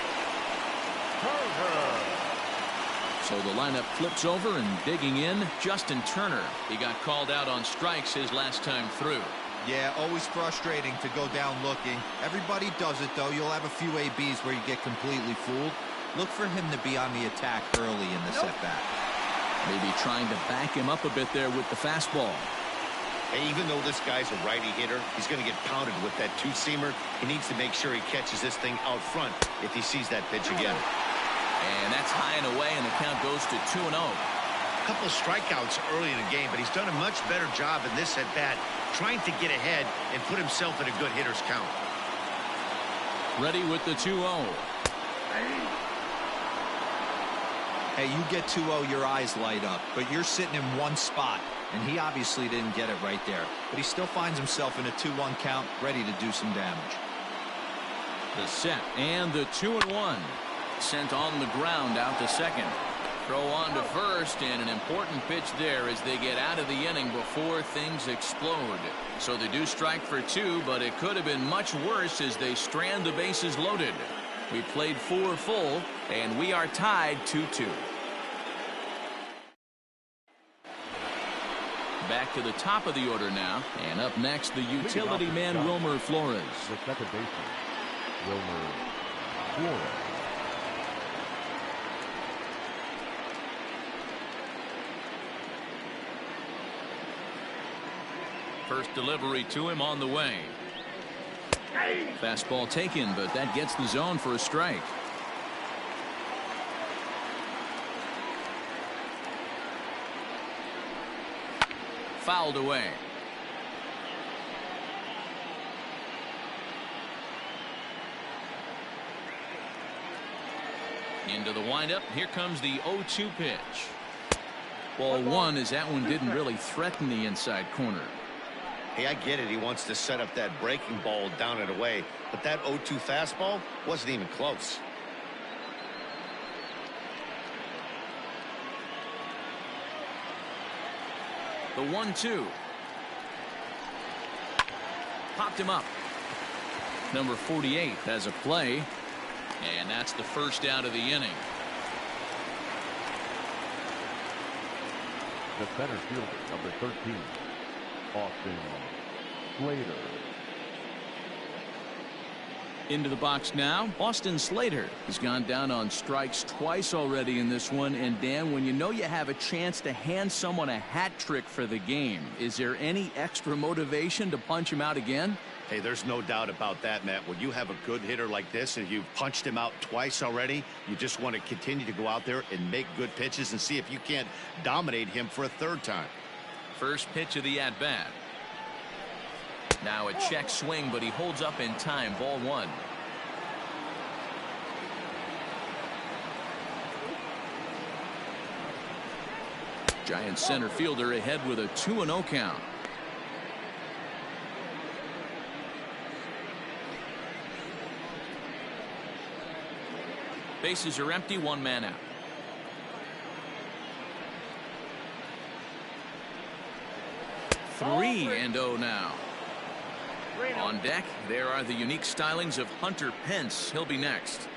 So the lineup flips over, and digging in, Justin Turner. He got called out on strikes his last time through. Yeah, always frustrating to go down looking. Everybody does it, though. You'll have a few ABs where you get completely fooled. Look for him to be on the attack early in the at-bat. Maybe trying to back him up a bit there with the fastball. Hey, even though this guy's a righty hitter, he's going to get pounded with that two-seamer. He needs to make sure he catches this thing out front if he sees that pitch again. And that's high and away, and the count goes to 2-0. A couple of strikeouts early in the game, but he's done a much better job in this at-bat trying to get ahead and put himself in a good hitter's count. Ready with the 2-0. Hey, you get 2-0, your eyes light up, but you're sitting in one spot, and he obviously didn't get it right there. But he still finds himself in a 2-1 count, ready to do some damage. The set and the 2-1. Sent on the ground out to second. Throw on to first, and an important pitch there as they get out of the inning before things explode. So they do strike for 2, but it could have been much worse as they strand the bases loaded. We played 4 full, and we are tied 2-2. Back to the top of the order now, and up next the utility man Wilmer Flores. The second baseman, Wilmer Flores. First delivery to him on the way. Fastball taken, but that gets the zone for a strike. Fouled away. Into the windup. Here comes the 0-2 pitch. Ball 1 as that one didn't really threaten the inside corner. Hey, I get it. He wants to set up that breaking ball down and away, but that 0-2 fastball wasn't even close. The 1-2. Popped him up. Number 48 has a play, and that's the first out of the inning. The center fielder, number 13, Austin Slater. Into the box now, Austin Slater has gone down on strikes twice already in this one. And Dan, when you know you have a chance to hand someone a hat trick for the game, is there any extra motivation to punch him out again? Hey, there's no doubt about that, Matt. When you have a good hitter like this and you've punched him out twice already, you just want to continue to go out there and make good pitches and see if you can't dominate him for a third time. First pitch of the at-bat. Now a check swing, but he holds up in time. Ball 1. Giant center fielder ahead with a 2-0 count. Bases are empty, 1 man out. Three and 0 now. On deck, there are the unique stylings of Hunter Pence. He'll be next.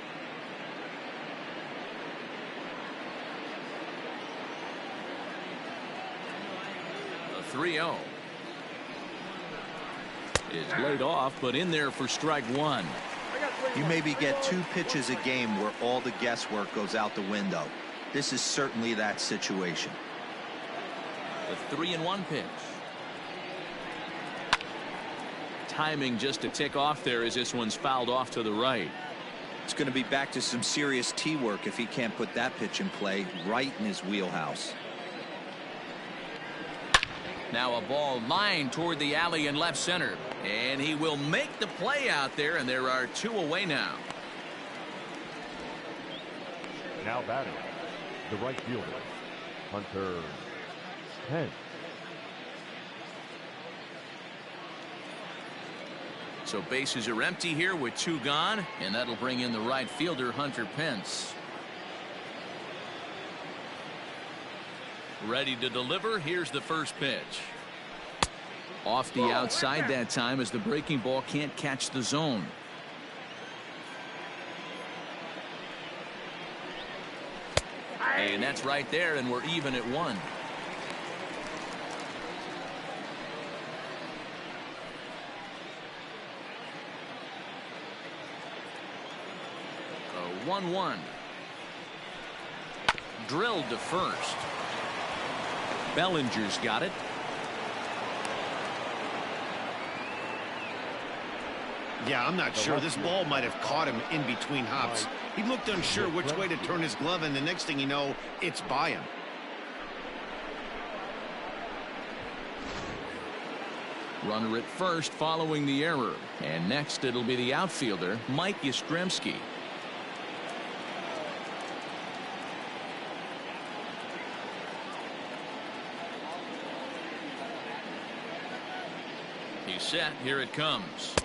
A 3-0. Is laid off, but in there for strike 1. You maybe get 2 pitches a game where all the guesswork goes out the window. This is certainly that situation. The 3-1 pitch. timing just to tick off there as this one's fouled off to the right. It's going to be back to some serious tee work if he can't put that pitch in play right in his wheelhouse. Now a ball lined toward the alley in left center, and he will make the play out there, and there are 2 away now. Now batting, the right fielder, Hunter Pence. So bases are empty here with 2 gone, and that'll bring in the right fielder, Hunter Pence. Ready to deliver. Here's the first pitch. Off the outside that time as the breaking ball can't catch the zone. And that's right there, and we're even at 1. A 1-1. Drilled to first. Bellinger's got it. Yeah, I'm not sure. This ball might have caught him in between hops. He looked unsure which way to turn his glove, and the next thing you know, it's by him. Runner at first following the error. And next it'll be the outfielder, Mike Yastrzemski. He's set. Here it comes.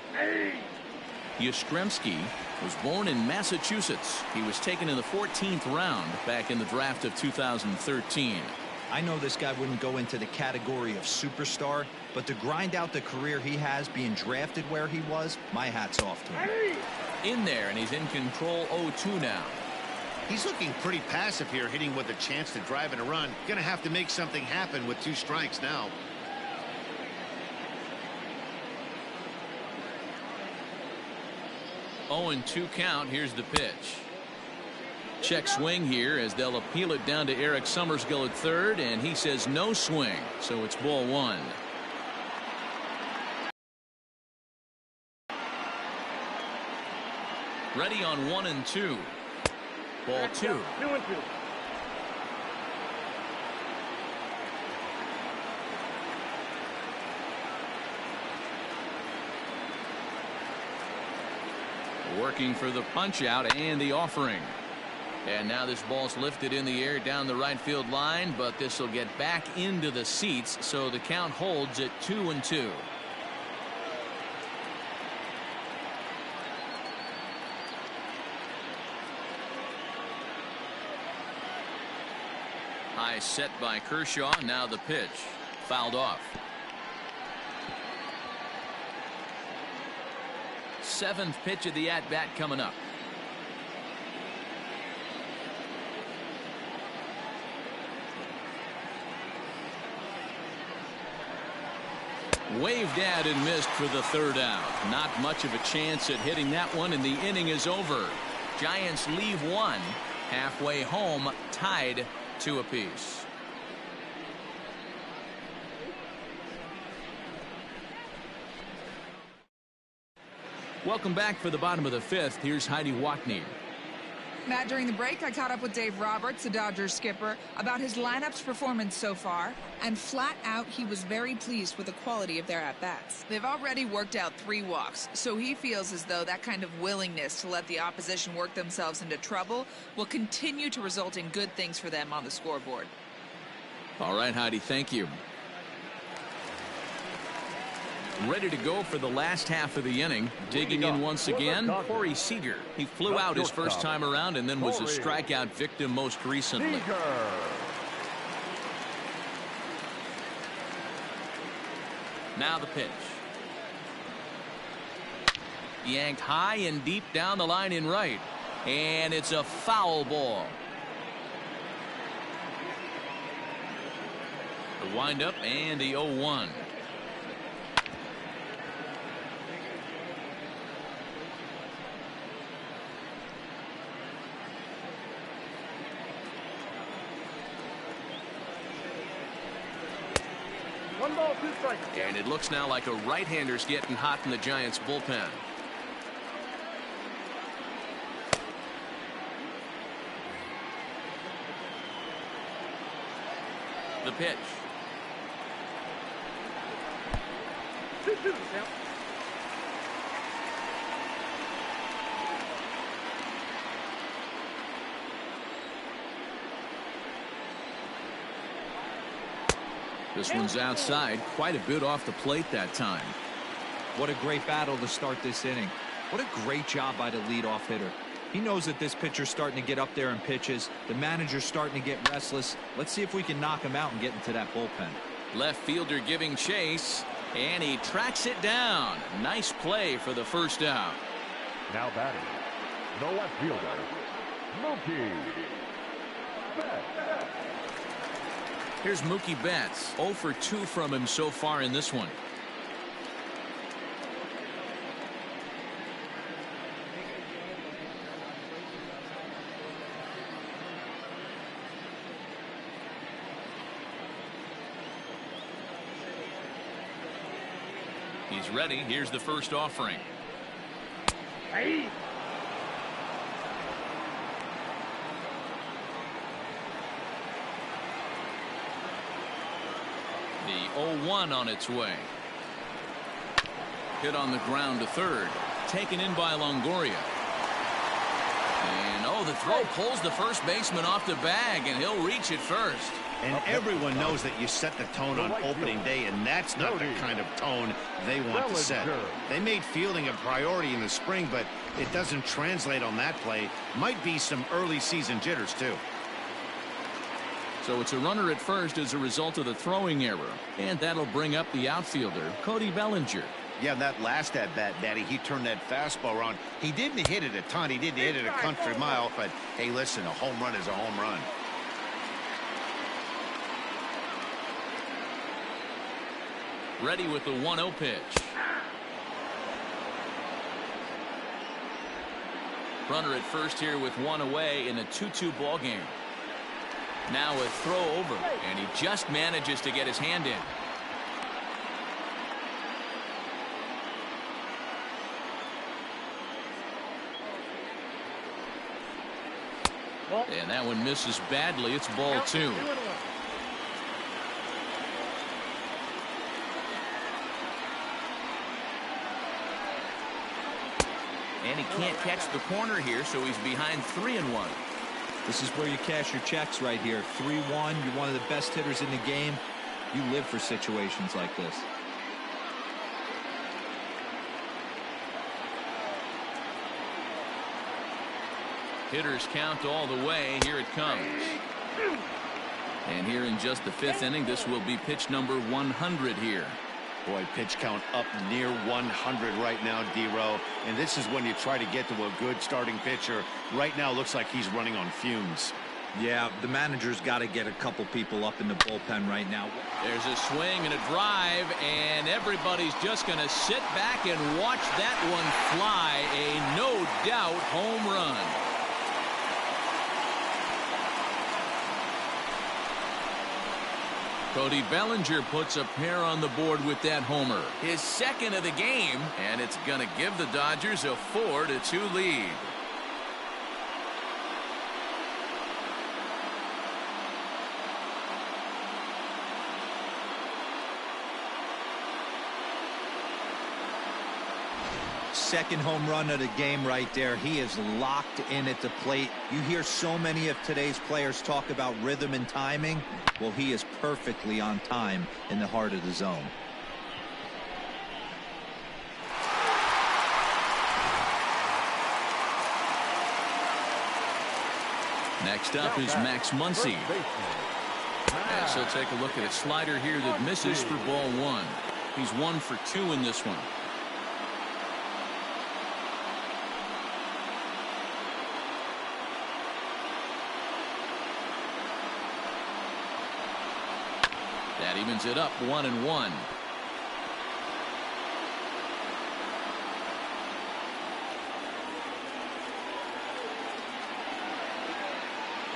Yastrzemski was born in Massachusetts. He was taken in the 14th round back in the draft of 2013. I know this guy wouldn't go into the category of superstar, but to grind out the career he has being drafted where he was, my hat's off to him. In there, and he's in control 0-2 now. He's looking pretty passive here, hitting with a chance to drive in a run. Gonna have to make something happen with 2 strikes now. Oh, and 2 count. Here's the pitch. Check swing here as they'll appeal it down to Eric Summersgill at third, and he says no swing, so it's ball 1. Ready on 1 and 2. Ball 2. 2-2. Working for the punch out and the offering. And now this ball's lifted in the air down the right field line, but this will get back into the seats, so the count holds at 2-2. High set by Kershaw. Now the pitch. Fouled off. 7th pitch of the at-bat coming up. Waved at and missed for the 3rd out. Not much of a chance at hitting that one, and the inning is over. Giants leave 1. Halfway home, tied 2 apiece. Welcome back for the bottom of the 5th. Here's Heidi Watney. Matt, during the break, I caught up with Dave Roberts, the Dodgers skipper, about his lineup's performance so far, and flat out, he was very pleased with the quality of their at-bats. They've already worked out 3 walks, so he feels as though that kind of willingness to let the opposition work themselves into trouble will continue to result in good things for them on the scoreboard. All right, Heidi, thank you. Ready to go for the last half of the inning. Digging in once again, Corey Seager. He flew out his first time around and then was a strikeout victim most recently. Now the pitch. Yanked high and deep down the line in right. And it's a foul ball. The windup and the 0-1. 1 ball, 2 strikes. And it looks now like a right-hander's getting hot in the Giants bullpen. The pitch. 2-2 count. This one's outside, quite a bit off the plate that time. What a great battle to start this inning. What a great job by the leadoff hitter. He knows that this pitcher's starting to get up there in pitches. The manager's starting to get restless. Let's see if we can knock him out and get into that bullpen. Left fielder giving chase, and he tracks it down. Nice play for the first out. Now batting, the left fielder, Mookie Betts. Here's Mookie Betts. 0 for 2 from him so far in this one. He's ready. Here's the first offering. Hey. The 0-1 on its way. Hit on the ground to third. Taken in by Longoria. And the throw pulls the first baseman off the bag, and he'll reach it first. And everyone knows that you set the tone on opening day, and that's not the kind of tone they want to set. They made fielding a priority in the spring, but it doesn't translate on that play. Might be some early season jitters, too. So it's a runner at first as a result of the throwing error. And that'll bring up the outfielder, Cody Bellinger. Yeah, that last at-bat, Daddy, he turned that fastball around. He didn't hit it a ton. He didn't hit it a country mile, but, hey, listen, a home run is a home run. Ready with the 1-0 pitch. Runner at first here with one away in a 2-2 ball game. Now a throw over, and he just manages to get his hand in. And that one misses badly. It's ball 2. And he can't catch the corner here, so he's behind 3-1. This is where you cash your checks right here. 3-1. You're one of the best hitters in the game. You live for situations like this. Hitters count all the way. Here it comes. And here in just the 5th inning, this will be pitch number 100 here. Boy, pitch count up near 100 right now, D-Row. And this is when you try to get to a good starting pitcher. Right now, looks like he's running on fumes. Yeah, the manager's got to get a couple people up in the bullpen right now. There's a swing and a drive, and everybody's just going to sit back and watch that one fly. A no-doubt home run. Cody Bellinger puts a pair on the board with that homer. His second of the game, and it's going to give the Dodgers a 4-2 lead. Second home run of the game right there. He is locked in at the plate. You hear so many of today's players talk about rhythm and timing. Well, he is perfectly on time in the heart of the zone. Next up is Max Muncy. As he'll take a look at a slider here that misses for ball 1. He's 1 for 2 in this one. That evens it up 1-1.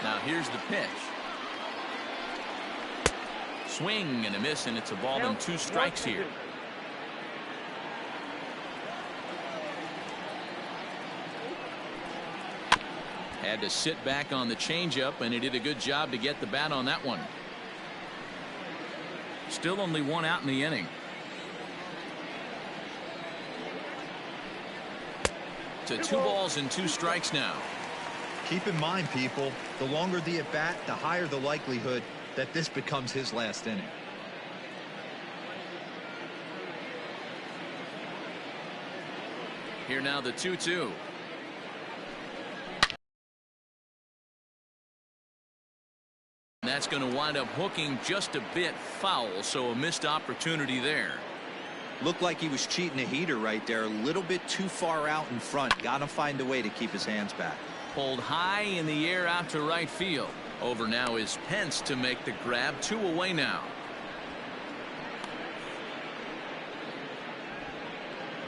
Now here's the pitch. Swing and a miss, and it's a ball and 2 strikes here. Had to sit back on the changeup, and he did a good job to get the bat on that one. Still only 1 out in the inning. To 2 balls and 2 strikes now. Keep in mind, people, the longer the at bat, the higher the likelihood that this becomes his last inning. Here now the 2-2. That's going to wind up hooking just a bit foul, so a missed opportunity there. Looked like he was cheating a heater right there, a little bit too far out in front. Got to find a way to keep his hands back. Pulled high in the air out to right field. Over now is Pence to make the grab. 2 away now.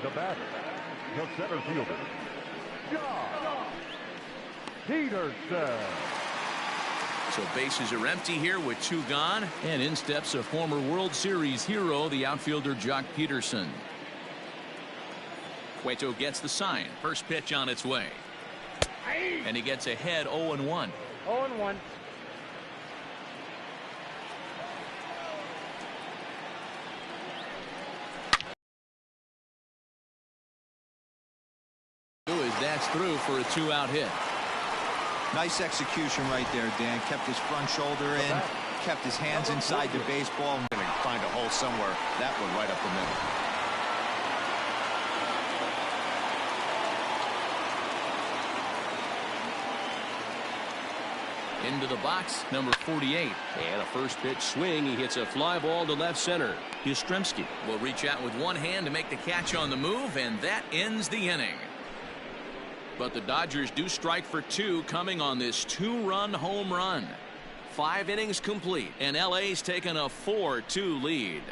The batter, the center fielder, Josh Peterson. So bases are empty here with 2 gone, and in steps a former World Series hero, the outfielder Jock Peterson. Cueto gets the sign. First pitch on its way. And he gets ahead 0-1. 0-1. That's through for a 2-out hit. Nice execution right there, Dan. Kept his front shoulder in, kept his hands inside the baseball. Going to find a hole somewhere. That one right up the middle. Into the box, number 48. And a first pitch swing. He hits a fly ball to left center. Yastrzemski will reach out with one hand to make the catch on the move, and that ends the inning. But the Dodgers do strike for 2 coming on this 2-run home run. 5 innings complete, and LA's taken a 4-2 lead.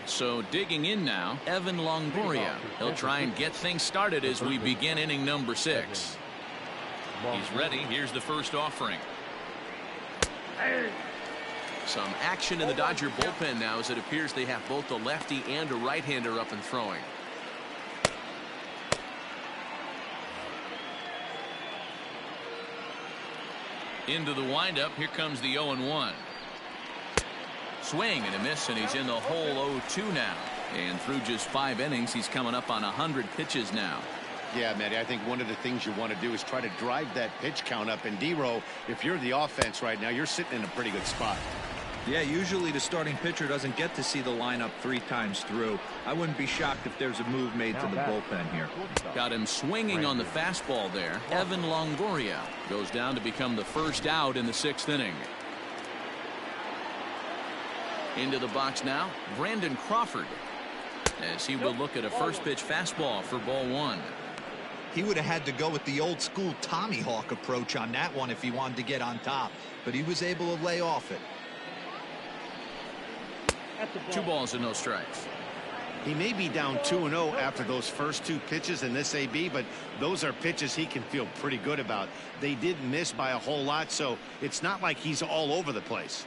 So digging in now, Evan Longoria. He'll try and get things started as we begin inning number 6. He's ready. Here's the first offering. Some action in the Dodger bullpen now, as it appears they have both a lefty and a right-hander up and throwing. Into the windup. Here comes the 0-1. Swing and a miss, and he's in the hole 0-2 now. And through just 5 innings, he's coming up on 100 pitches now. Yeah, Matty, I think one of the things you want to do is try to drive that pitch count up. And D-Row, if you're the offense right now, you're sitting in a pretty good spot. Yeah, usually the starting pitcher doesn't get to see the lineup 3 times through. I wouldn't be shocked if there's a move made to the bullpen here. Got him swinging on the fastball there. Evan Longoria goes down to become the first out in the 6th inning. Into the box now, Brandon Crawford, as he will look at a first pitch fastball for ball 1. He would have had to go with the old school Tommy Hawk approach on that one if he wanted to get on top, but he was able to lay off it. 2 balls and no strikes. He may be down 2-0 after those first 2 pitches in this AB, but those are pitches he can feel pretty good about. They did miss by a whole lot, so it's not like he's all over the place.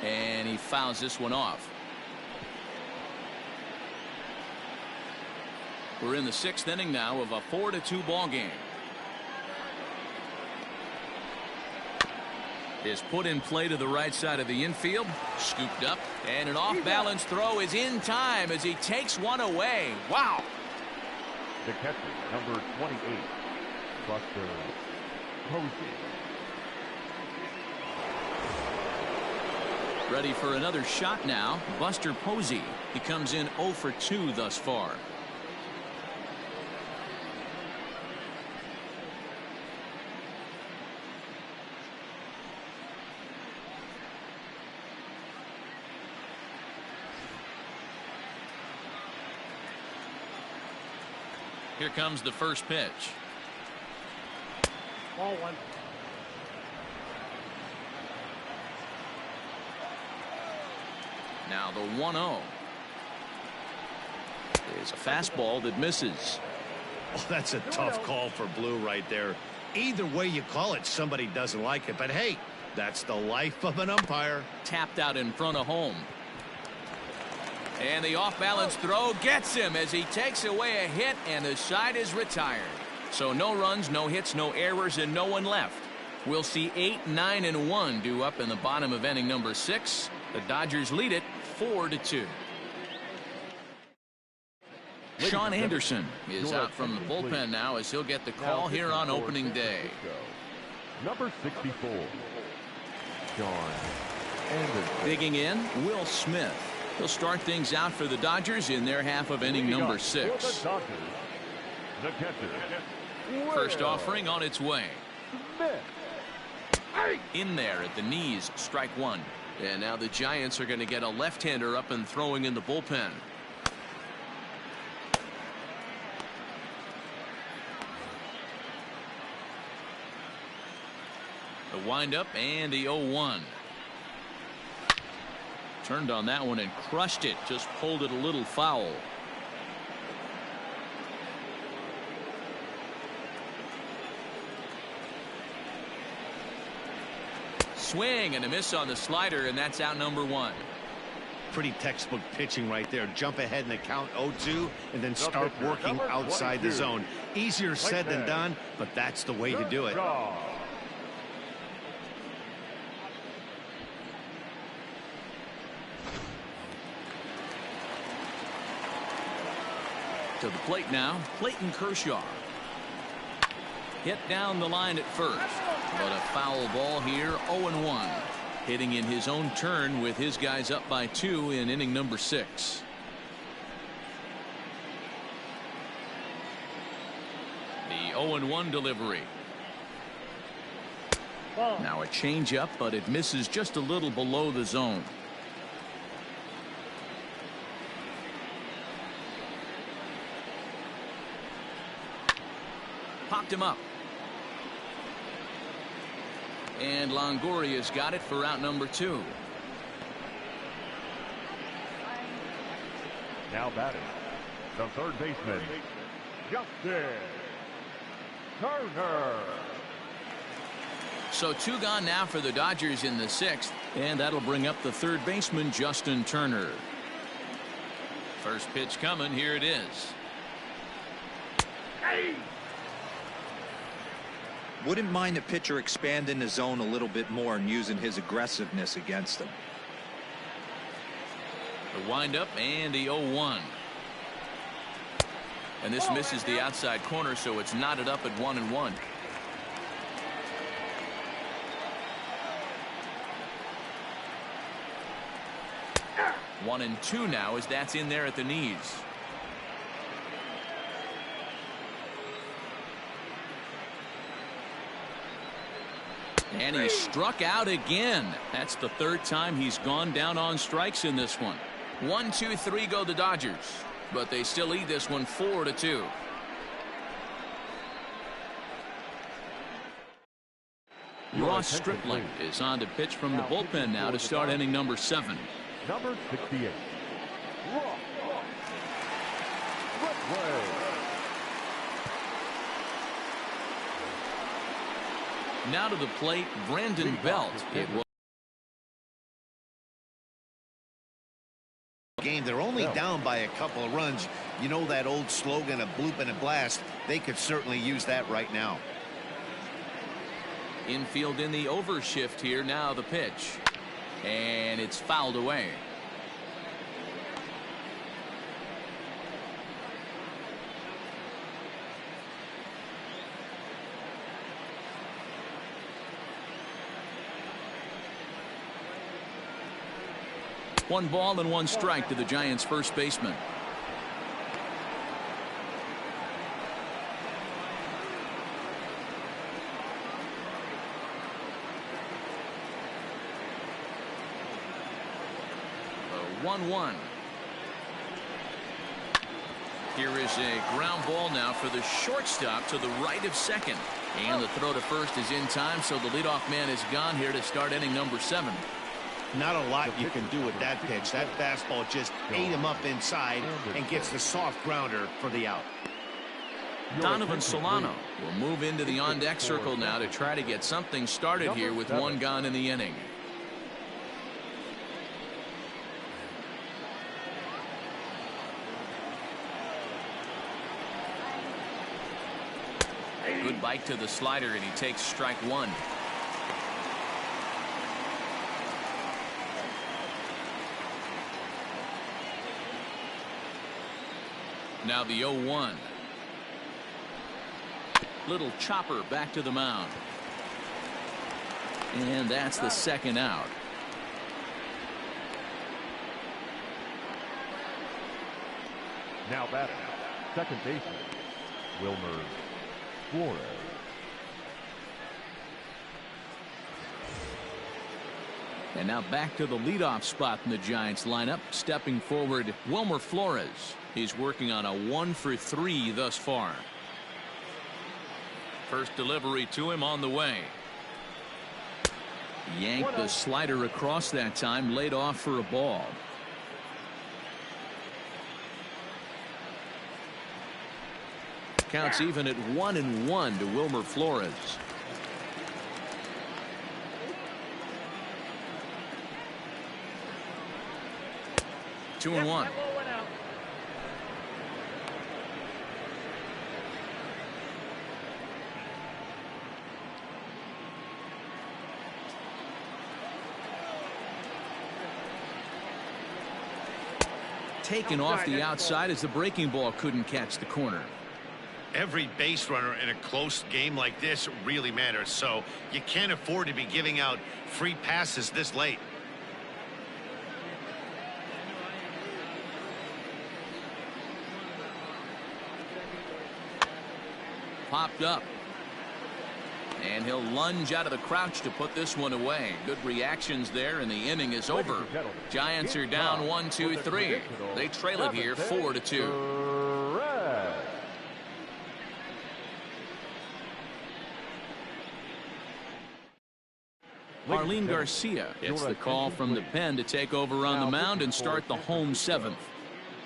And he fouls this one off. We're in the 6th inning now of a 4-2 ball game. Is put in play to the right side of the infield. Scooped up, and an off-balance throw is in time as he takes one away. Wow. The catcher, number 28, Buster Posey. Ready for another shot now. Buster Posey. He comes in 0 for 2 thus far. Here comes the first pitch. Ball 1. Now the 1-0. is a fastball that misses. Oh, that's a tough call for Blue right there. Either way you call it, somebody doesn't like it. But hey, that's the life of an umpire. Tapped out in front of home. And the off-balance throw gets him as he takes away a hit, and the side is retired. So no runs, no hits, no errors, and no one left. We'll see 8, 9, and 1 due up in the bottom of inning number 6. The Dodgers lead it 4-2. Sean Anderson is out from the bullpen now as he'll get the call here on opening day. Number 64, Sean Anderson. Digging in, Will Smith. He'll start things out for the Dodgers in their half of inning number 6. The catcher, First offering on its way. Smith. In there at the knees, strike one. And now the Giants are going to get a left-hander up and throwing in the bullpen. The windup and the 0-1. Turned on that one and crushed it. Just pulled it a little foul. Swing and a miss on the slider, and that's out number 1. Pretty textbook pitching right there. Jump ahead in the count 0-2 and then start working outside the zone. Easier said than done, but that's the way to do it. To the plate now, Clayton Kershaw. Hit down the line at first, but a foul ball here, 0-1. Hitting in his own turn with his guys up by 2 in inning number 6. The 0-1 delivery. Now a changeup, but it misses just a little below the zone. Popped him up. And Longoria's got it for out number 2. Now batting, the third baseman, Justin Turner. So 2 gone now for the Dodgers in the 6th, and that'll bring up the third baseman, Justin Turner. First pitch coming, here it is. Wouldn't mind the pitcher expanding the zone a little bit more and using his aggressiveness against them. The windup and the 0-1. And this misses the outside corner, so it's knotted up at 1-1. One and 2 now as that's in there at the knees. And he struck out again. That's the 3rd time he's gone down on strikes in this one. 1, 2, 3 go the Dodgers, but they still lead this one 4-2. Ross Stripling is on to pitch from the bullpen now to start inning number 7. Number 68, Ross Stripling. Now to the plate, Brandon Belt. It was game. They're only down by a couple of runs. You know that old slogan of bloop and a blast. They could certainly use that right now. infield in the overshift here. Now the pitch, and it's fouled away. One ball and one strike to the Giants' first baseman. The 1-1. Here is a ground ball now for the shortstop to the right of second. And the throw to first is in time, so the leadoff man is gone here to start inning number 7. Not a lot you can do with that pitch. That fastball just ate him up inside and gets the soft grounder for the out. Donovan Solano will move into the on-deck circle now to try to get something started here with one gone in the inning. Good bite to the slider, and he takes strike one. Now the 0-1. Little chopper back to the mound. And that's the second out. Now batting, second baseman, Wilmer Flores. And now back to the leadoff spot in the Giants lineup. Stepping forward, Wilmer Flores. He's working on a 1-for-3 thus far. First delivery to him on the way. Yanked the slider across that time, laid off for a ball. Counts even at 1-1 to Wilmer Flores. Two and one. Taken off the outside as the breaking ball couldn't catch the corner. Every base runner in a close game like this really matters, so you can't afford to be giving out free passes this late. Popped up. And he'll lunge out of the crouch to put this one away. Good reactions there, and the inning is over. Giants are down 1-2-3. They trail it here 4-2. Marlene Garcia gets the call from the pen to take over on the mound and start the home seventh.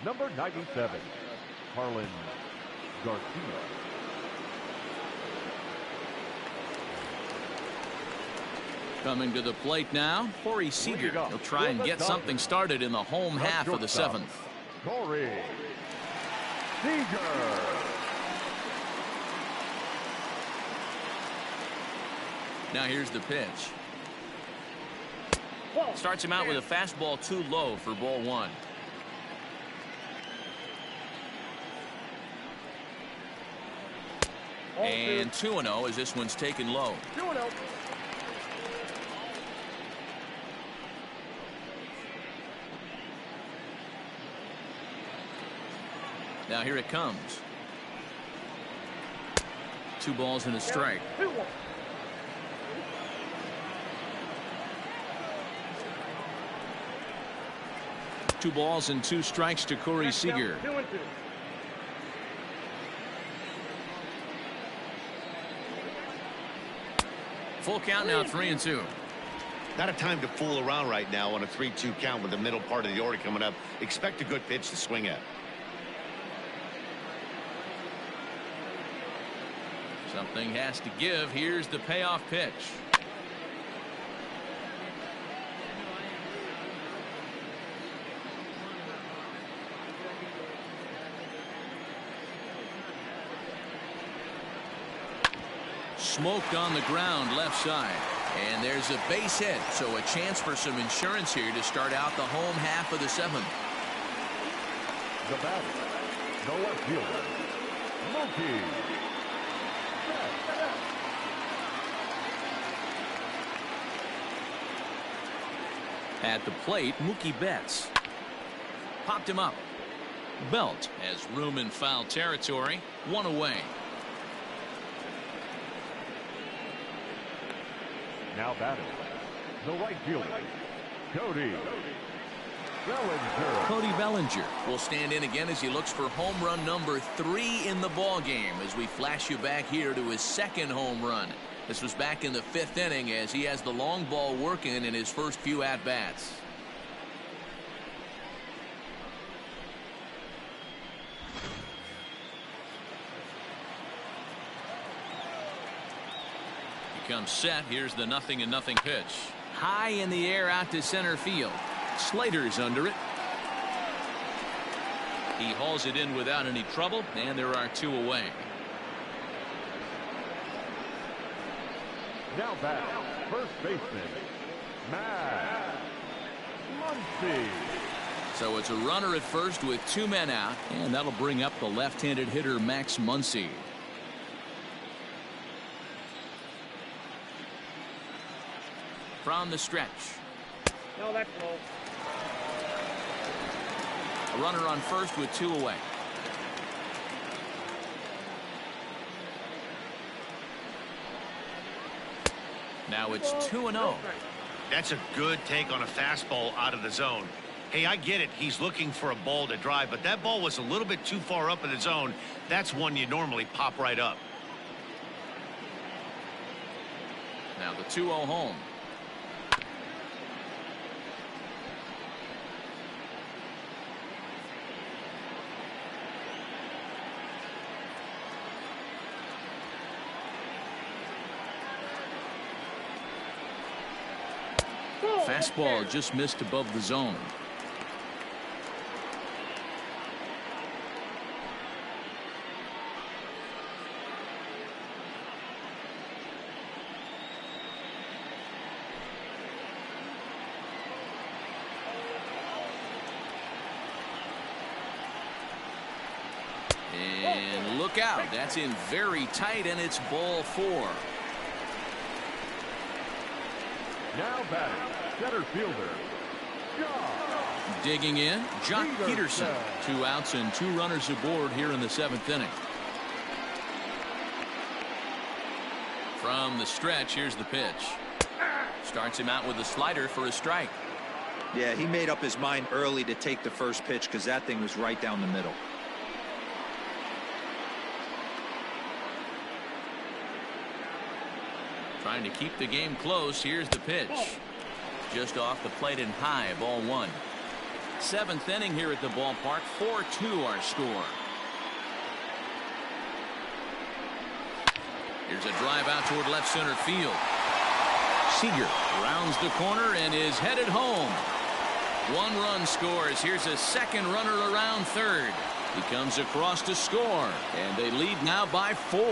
Number 97, Marlene Garcia. Coming to the plate now, Corey Seager. He'll try and get something started in the home half of the seventh. Corey Seager. Now here's the pitch. Starts him out with a fastball too low for ball one. And 2-0 as this one's taken low. 2-0. Now here it comes. 2 balls and a strike. 2-1. Two balls and 2 strikes to Corey Seager. 2-2. Full count now, 3-2. Not a time to fool around right now on a 3-2 count with the middle part of the order coming up. Expect a good pitch to swing at. Something has to give. Here's the payoff pitch. Smoked on the ground left side. And there's a base hit, so a chance for some insurance here to start out the home half of the seventh. The batter, the left fielder, Mookie. At the plate, Mookie Betts. Popped him up. Belt has room in foul territory. 1 away. Now batting, the right fielder, CODY Bellinger. Cody Bellinger will stand in again as he looks for home run number 3 in the ball game as we flash you back here to his second home run. This was back in the 5th inning as he has the long ball working in his first few at-bats. He comes set. Here's the 0-0 pitch. High in the air out to center field. Slater's under it. He hauls it in without any trouble, and there are 2 away. Now back, first baseman, Matt Muncy. So it's a runner at first with 2 men out, and that'll bring up the left-handed hitter Max Muncy. From the stretch. No, that's low. A runner on first with 2 away. Now it's 2-0. That's a good take on a fastball out of the zone. Hey, I get it. He's looking for a ball to drive, but that ball was a little bit too far up in the zone. That's one you normally pop right up. Now the 2-0 home. Fastball just missed above the zone. And look out. That's in very tight, and it's ball 4. Now batting, center fielder, John. Digging in, Jock Peterson. 2 outs and 2 runners aboard here in the 7th inning. From the stretch, here's the pitch. Starts him out with a slider for a strike. Yeah, he made up his mind early to take the first pitch because that thing was right down the middle. Trying to keep the game close. Here's the pitch. Just off the plate and high. Ball 1. 7th inning here at the ballpark. 4-2 our score. Here's a drive out toward left center field. Seager rounds the corner and is headed home. 1 run scores. Here's a second runner around third. He comes across to score, and they lead now by 4.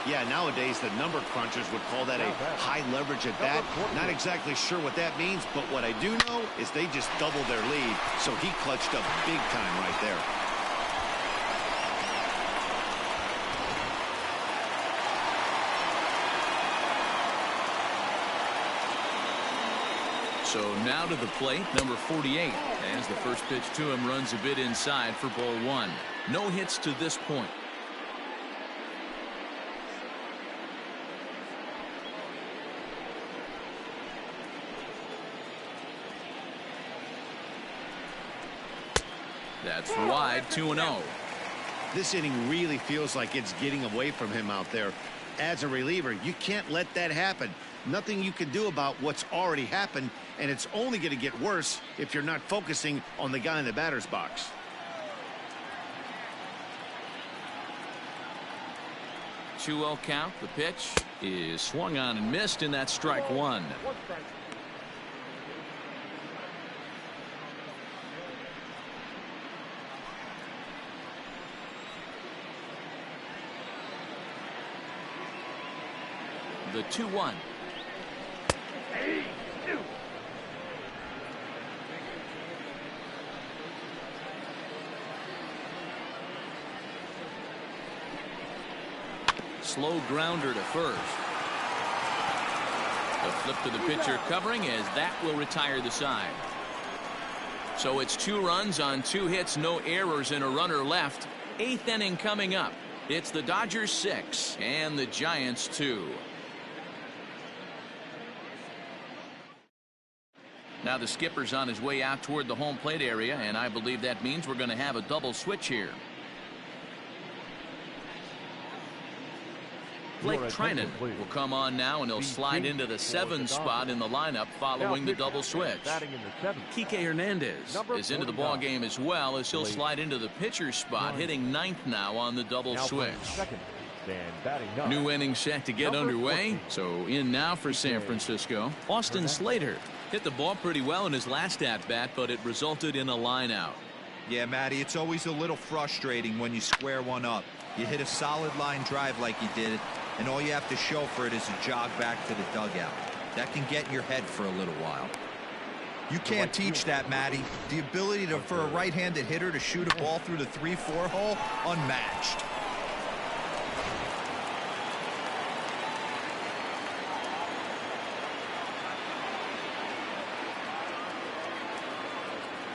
Yeah, nowadays the number crunchers would call that a high leverage at bat. Not exactly sure what that means, but what I do know is they just doubled their lead, so he clutched up big time right there. So now to the plate, number 48, as the first pitch to him runs a bit inside for ball 1. No hits to this point. That's wide, 2-0. This inning really feels like it's getting away from him out there. As a reliever, you can't let that happen. Nothing you can do about what's already happened, and it's only going to get worse if you're not focusing on the guy in the batter's box. Two-0 count. The pitch is swung on and missed, and that's strike 1. The 2-1. Slow grounder to first. A flip to the pitcher covering as that will retire the side. So it's 2 runs on 2 hits, no errors, and a runner left. 8th inning coming up. It's the Dodgers 6 and the Giants 2. Now the skipper's on his way out toward the home plate area, and I believe that means we're going to have a double switch here. Blake Trinan will come on now, and he'll slide into the 7th spot in the lineup following the double switch. Kike Hernandez is into the ball game as well, as he'll slide into the pitcher's spot, hitting 9th now on the double switch. New inning set to get underway. So in now for San Francisco, Austin Slater hit the ball pretty well in his last at-bat, but it resulted in a line out. Yeah, Matty, it's always a little frustrating when you square one up. You hit a solid line drive like you did, and all you have to show for it is a jog back to the dugout. That can get in your head for a little while. You can't teach that, Matty. The ability for a right-handed hitter to shoot a ball through the 3-4 hole, unmatched.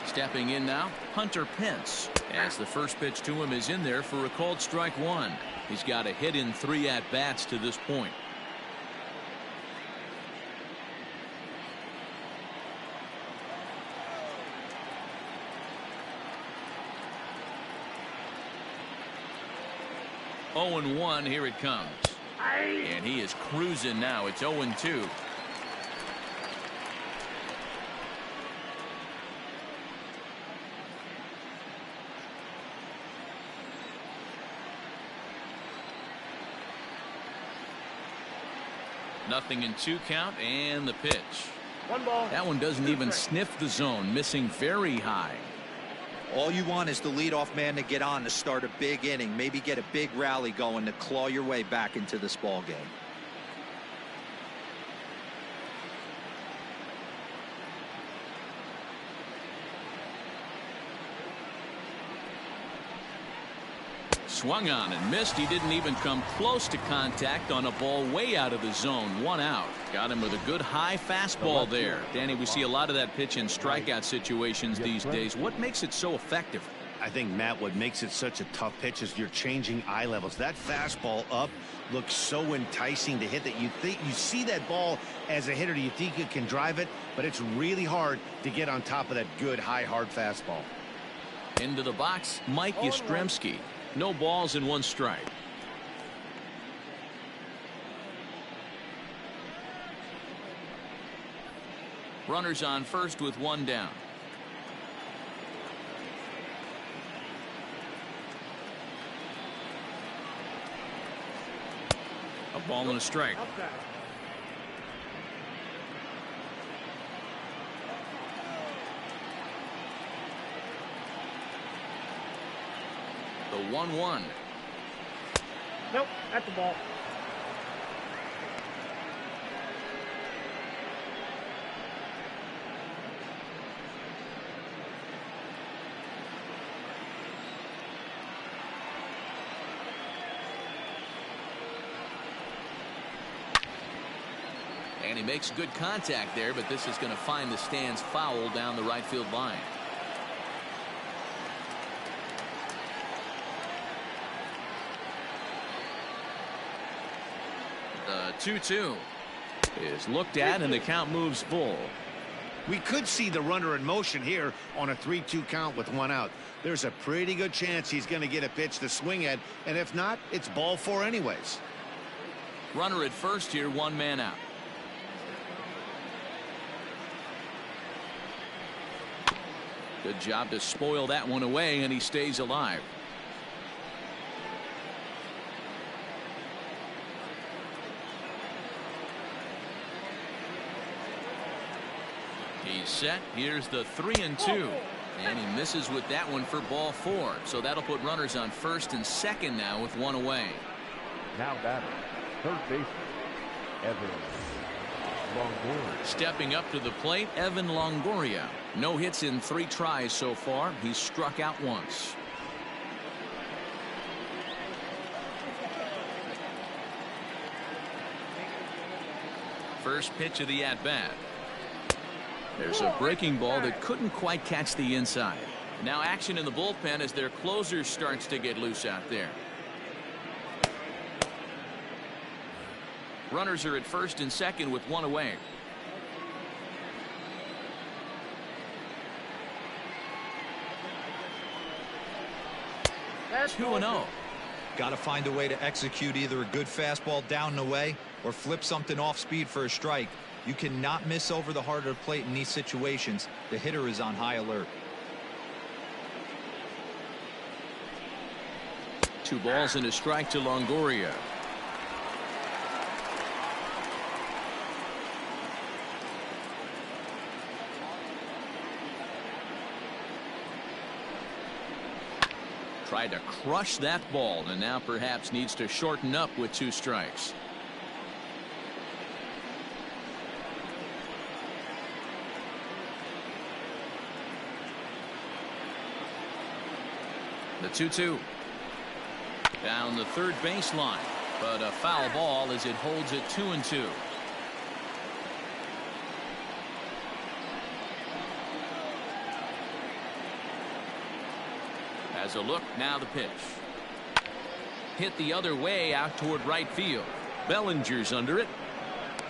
Stepping in now, Hunter Pence, as the first pitch to him is in there for a called strike 1. He's got a hit in 3 at-bats to this point. Oh, 0-1, here it comes. And he is cruising now. It's 0-2. Nothing in 2 count, and the pitch. 1 ball. That one doesn't even sniff the zone, missing very high. All you want is the leadoff man to get on to start a big inning, maybe get a big rally going to claw your way back into this ball game. Swung on and missed. He didn't even come close to contact on a ball way out of the zone. 1 out. Got him with a good high fastball there. Danny, we see a lot of that pitch in strikeout situations these days. What makes it so effective? I think, Matt, what makes it such a tough pitch is you're changing eye levels. That fastball up looks so enticing to hit that you see that ball as a hitter. You think you can drive it, but it's really hard to get on top of that good high hard fastball. Into the box, Mike Yastrzemski. No balls and 1 strike. Runners on first with 1 down. A ball and a strike. The 1-1. Nope, that's the ball. And he makes good contact there, but this is going to find the stands foul down the right field line. The 2-2 is looked at, and the count moves full. We could see the runner in motion here on a 3-2 count with 1 out. There's a pretty good chance he's going to get a pitch to swing at, and if not, it's ball 4 anyways. Runner at first here, 1 man out. Good job to spoil that one away, and he stays alive. He's set. Here's the 3-2. And he misses with that one for ball 4. So that'll put runners on first and second now with 1 away. Now batting, third baseman, Evan Longoria. Stepping up to the plate, Evan Longoria. No hits in 3 tries so far. He's struck out once. First pitch of the at-bat. There's a breaking ball that couldn't quite catch the inside. Now action in the bullpen as their closer starts to get loose out there. Runners are at first and second with 1 away. That's 2-0. Got to find a way to execute either a good fastball down the way or flip something off speed for a strike. You cannot miss over the heart of the plate in these situations. The hitter is on high alert. 2 balls and a strike to Longoria. Tried to crush that ball and now perhaps needs to shorten up with 2 strikes. The 2-2. Down the third baseline, but a foul ball as it holds it 2-2. As a look, now the pitch. Hit the other way out toward right field. Bellinger's under it.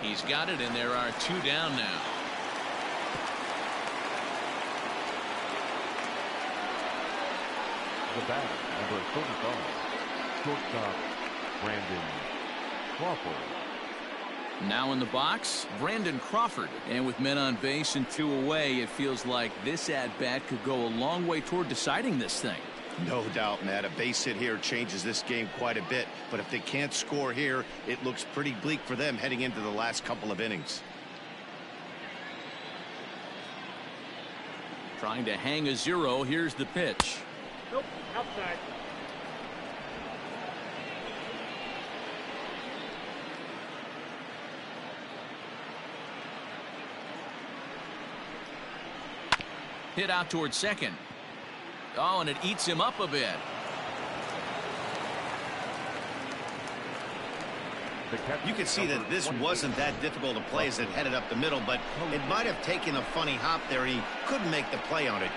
He's got it, and there are 2 down now. The bat, number 35, shortstop, Brandon Crawford. Now in the box, Brandon Crawford. And with men on base and 2 away, it feels like this at-bat could go a long way toward deciding this thing. No doubt, Matt. A base hit here changes this game quite a bit. But if they can't score here, it looks pretty bleak for them heading into the last couple of innings. Trying to hang a 0. Here's the pitch. Nope, outside. Hit out toward second. Oh, and it eats him up a bit. You can see that this wasn't that difficult to play as it headed up the middle, but it might have taken a funny hop there. He couldn't make the play on it.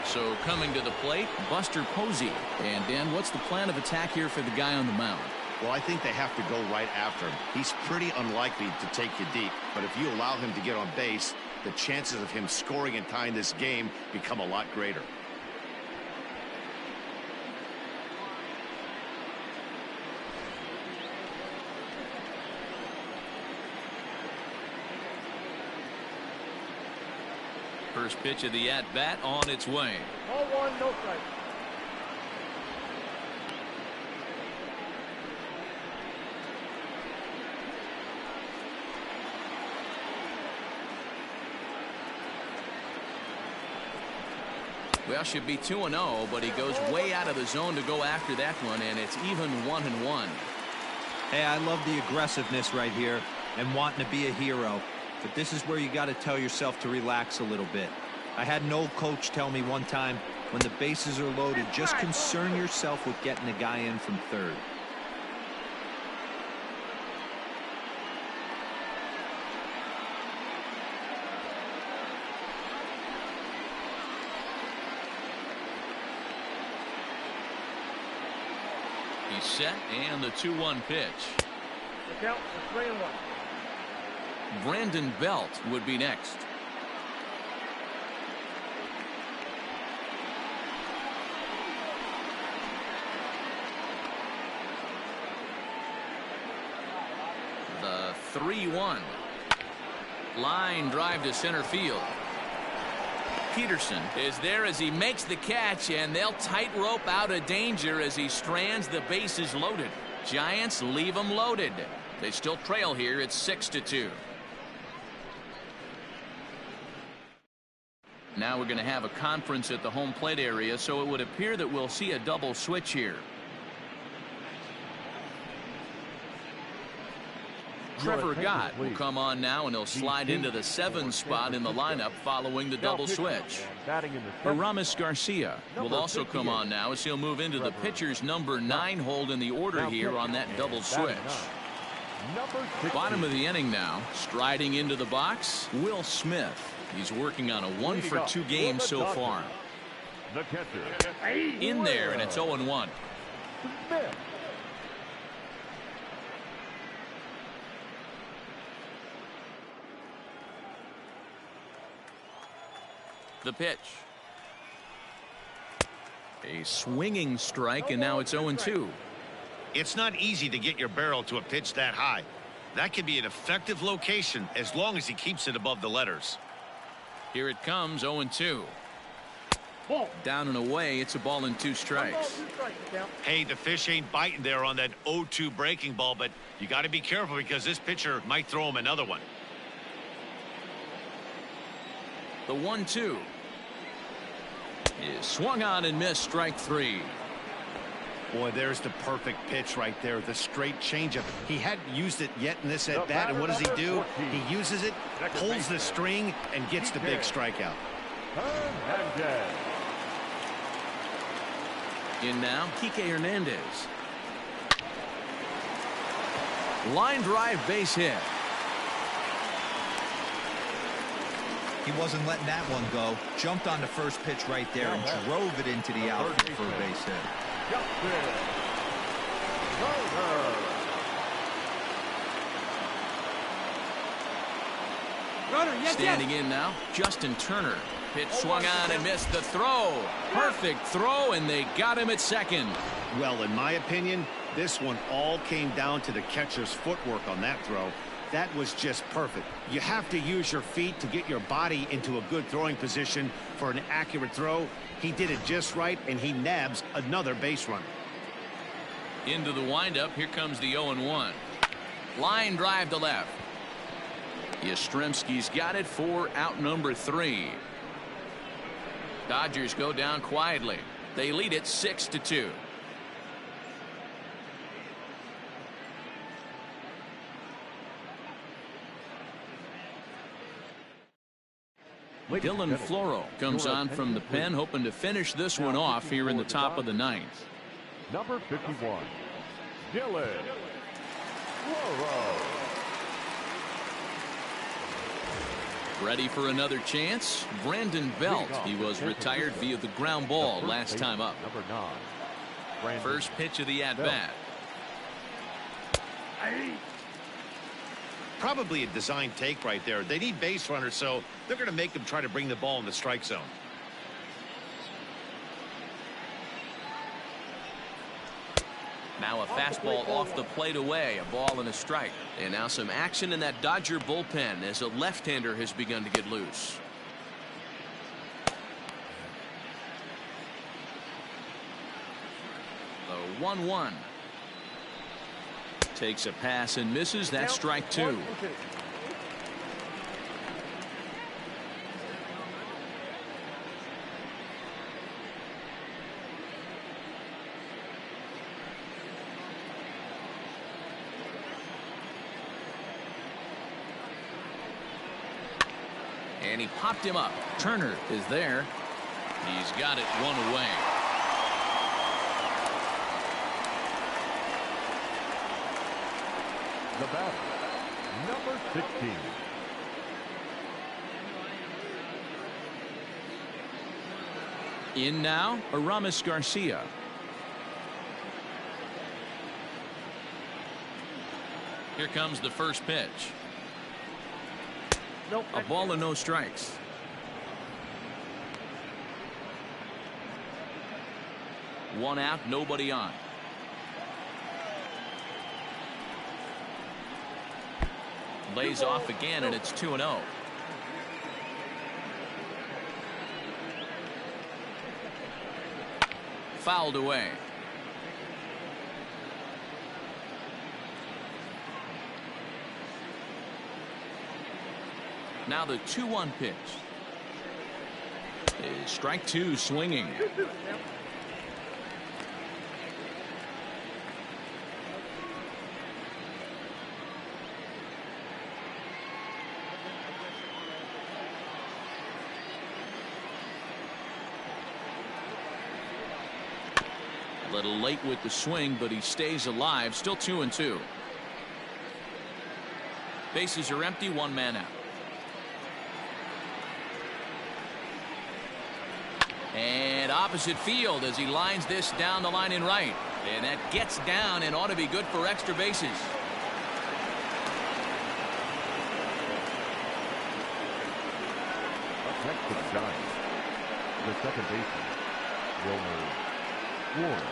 So coming to the plate, Buster Posey. And Dan, what's the plan of attack here for the guy on the mound? Well, I think they have to go right after him. He's pretty unlikely to take you deep, but if you allow him to get on base, the chances of him scoring and tying this game become a lot greater. First pitch of the at-bat on its way. Ball 1, no strike. Well, should be 2-0, but he goes way out of the zone to go after that one, and it's even 1-1. Hey, I love the aggressiveness right here and wanting to be a hero. But this is where you got to tell yourself to relax a little bit. I had an old coach tell me one time, when the bases are loaded, just concern yourself with getting the guy in from third. He's set, and the 2-1 pitch. Look out, it's 3-1. Brandon Belt would be next. The 3-1. Line drive to center field. Peterson is there as he makes the catch, and they'll tightrope out of danger as he strands the bases loaded. Giants leave them loaded. They still trail here. It's 6-2. Now we're going to have a conference at the home plate area, so it would appear that we'll see a double switch here. Trevor Gott will come on now, and he'll slide into the 7 spot in the lineup following the double switch. Aramis Garcia will also come on now as he'll move into the pitcher's number 9 hold in the order here on that double switch. Bottom of the inning now, striding into the box, Will Smith. He's working on a 1-for-2 game so far. In there, and it's 0-1. The pitch. A swinging strike, and now it's 0-2. It's not easy to get your barrel to a pitch that high. That could be an effective location as long as he keeps it above the letters. Here it comes, 0-2. Ball. Down and away, it's a ball and 2 One strikes. ball, 2 strikes, the count. Hey, the fish ain't biting there on that 0-2 breaking ball, but you got to be careful because this pitcher might throw him another one. The 1-2 is swung on and missed, strike 3. Boy, there's the perfect pitch right there, the straight changeup. He hadn't used it yet in this at bat, and what does he do? He uses it, pulls the string, and gets the big strikeout. In now, Kike Hernandez. Line drive, base hit. He wasn't letting that one go. Jumped on the first pitch right there and drove it into the outfield for a base hit. Standing in now, Justin Turner. Pitch swung on and missed the throw. Perfect throw, and they got him at second. Well, in my opinion, this one all came down to the catcher's footwork on that throw. That was just perfect. You have to use your feet to get your body into a good throwing position for an accurate throw. He did it just right, and he nabs another base runner. Into the windup, here comes the 0-1. Line drive to left. Yastrzemski's got it for out number 3. Dodgers go down quietly. They lead it 6-2. Dylan Floro comes on from the pen, hoping to finish this one off here in the top of the 9th. Number 51, Dylan Floro. Ready for another chance? Brandon Belt. He was retired via the ground ball last time up. Number 9, Brandon First pitch of the at-bat. Probably a design take right there. They need base runners, so they're going to make them try to bring the ball in the strike zone. Now a fastball off the plate away, a ball and a strike. And now some action in that Dodger bullpen as a left-hander has begun to get loose. The 1-1. Takes a pass and misses. That's strike 2. And he popped him up. Turner is there. He's got it one away. The batter, number 16. In now, Aramis Garcia. Here comes the first pitch. Nope. A ball and no strikes. One out, nobody on. Lays off again, and it's 2-0. Fouled away. Now the 2-1 pitch. Is strike 2 swinging. A little late with the swing, but he stays alive. Still 2-2. Bases are empty, one man out. And opposite field as he lines this down the line in right. And that gets down and ought to be good for extra bases. Up next to the Giants, the second baseman, Wilmer Ward.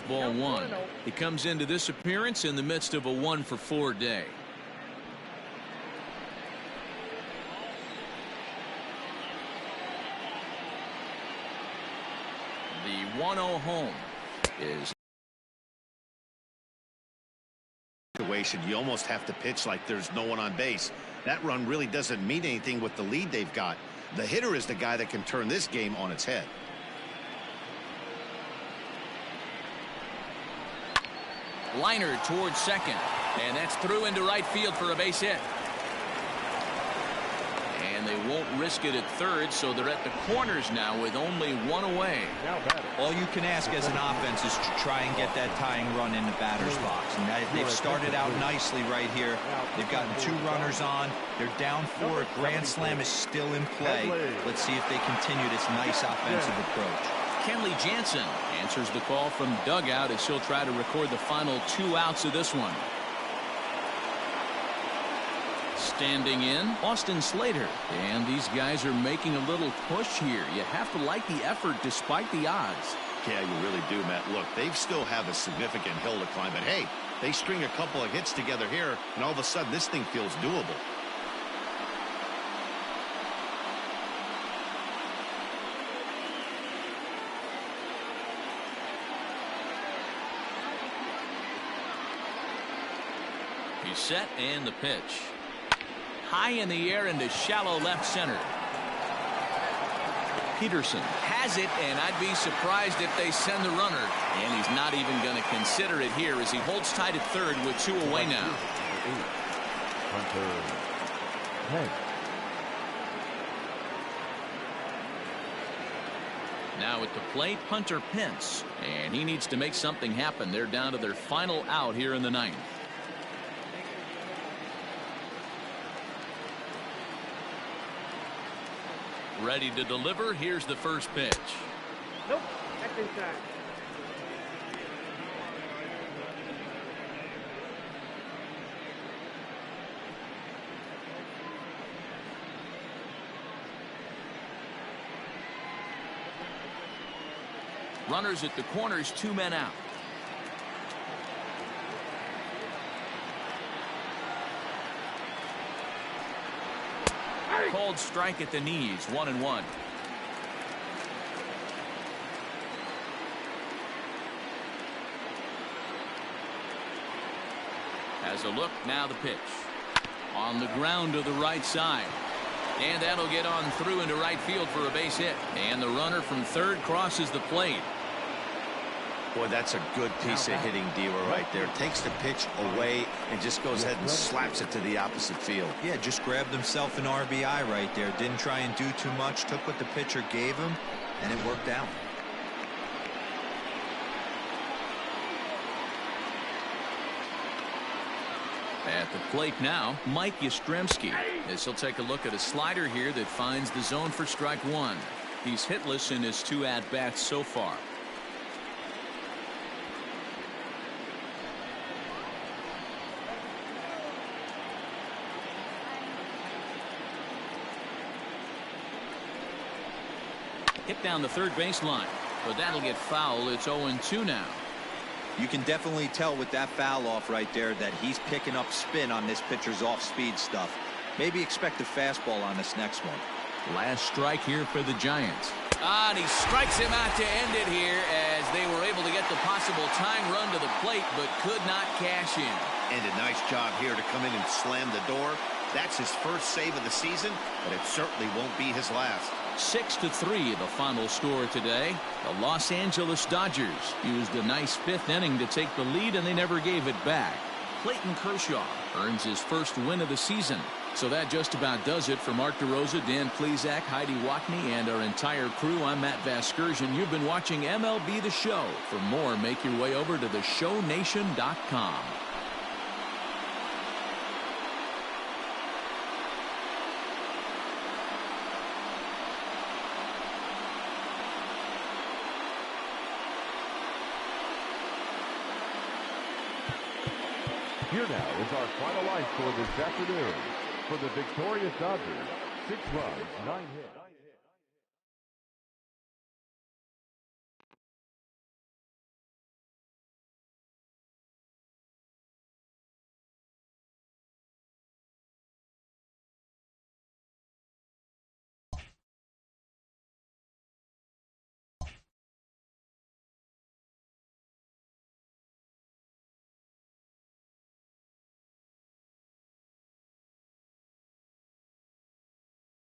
Ball one. He comes into this appearance in the midst of a 1-for-4 day. The 1-0 home is situation. You almost have to pitch like there's no one on base. That run really doesn't mean anything with the lead they've got. The hitter is the guy that can turn this game on its head. liner towards second, and that's through into right field for a base hit. And they won't risk it at third, so they're at the corners now with only one away. All you can ask as an offense is to try and get that tying run in the batter's box. And they've started out nicely right here. They've gotten 2 runners on. They're down 4. A grand slam is still in play. Let's see if they continue this nice offensive approach. Kenley Jansen answers the call from dugout as he'll try to record the final 2 outs of this one. Standing in, Austin Slater. And these guys are making a little push here. You have to like the effort despite the odds. Yeah, you really do, Matt. Look, they still have a significant hill to climb, but hey, they string a couple of hits together here, and all of a sudden this thing feels doable. He's set, and the pitch. High in the air into shallow left center. Peterson has it, and I'd be surprised if they send the runner. And he's not even going to consider it here as he holds tight at third with 2 away now. Hunter. Hey. Now at the plate, Hunter Pence. And he needs to make something happen. They're down to their final out here in the 9th. Ready to deliver. Here's the first pitch. Nope, that's inside. Runners at the corners, 2 men out. Called strike at the knees, 1-1. Has a look, now the pitch. On the ground to the right side. And that'll get on through into right field for a base hit. And the runner from third crosses the plate. Boy, that's a good piece of hitting, Dealer, right there. Takes the pitch away and just goes ahead and slaps it to the opposite field. Yeah, just grabbed himself an RBI right there. Didn't try and do too much. Took what the pitcher gave him, and it worked out. At the plate now, Mike Yastrzemski, as he'll take a look at a slider here that finds the zone for strike 1. He's hitless in his 2 at-bats so far. Hit down the third baseline, but that'll get foul. It's 0-2 now. You can definitely tell with that foul off right there that he's picking up spin on this pitcher's off-speed stuff. Maybe expect a fastball on this next one. Last strike here for the Giants. And he strikes him out to end it here as they were able to get the possible tying run to the plate but could not cash in. And a nice job here to come in and slam the door. That's his first save of the season, but it certainly won't be his last. 6-3 the final score today. The Los Angeles Dodgers used a nice 5th inning to take the lead, and they never gave it back. Clayton Kershaw earns his first win of the season. So that just about does it for Mark DeRosa, Dan Plesac, Heidi Wackney, and our entire crew. I'm Matt Vasgersian. You've been watching MLB The Show. For more, make your way over to theshownation.com. Here now is our final line score this afternoon. For the victorious Dodgers, 6 runs, 9 hits.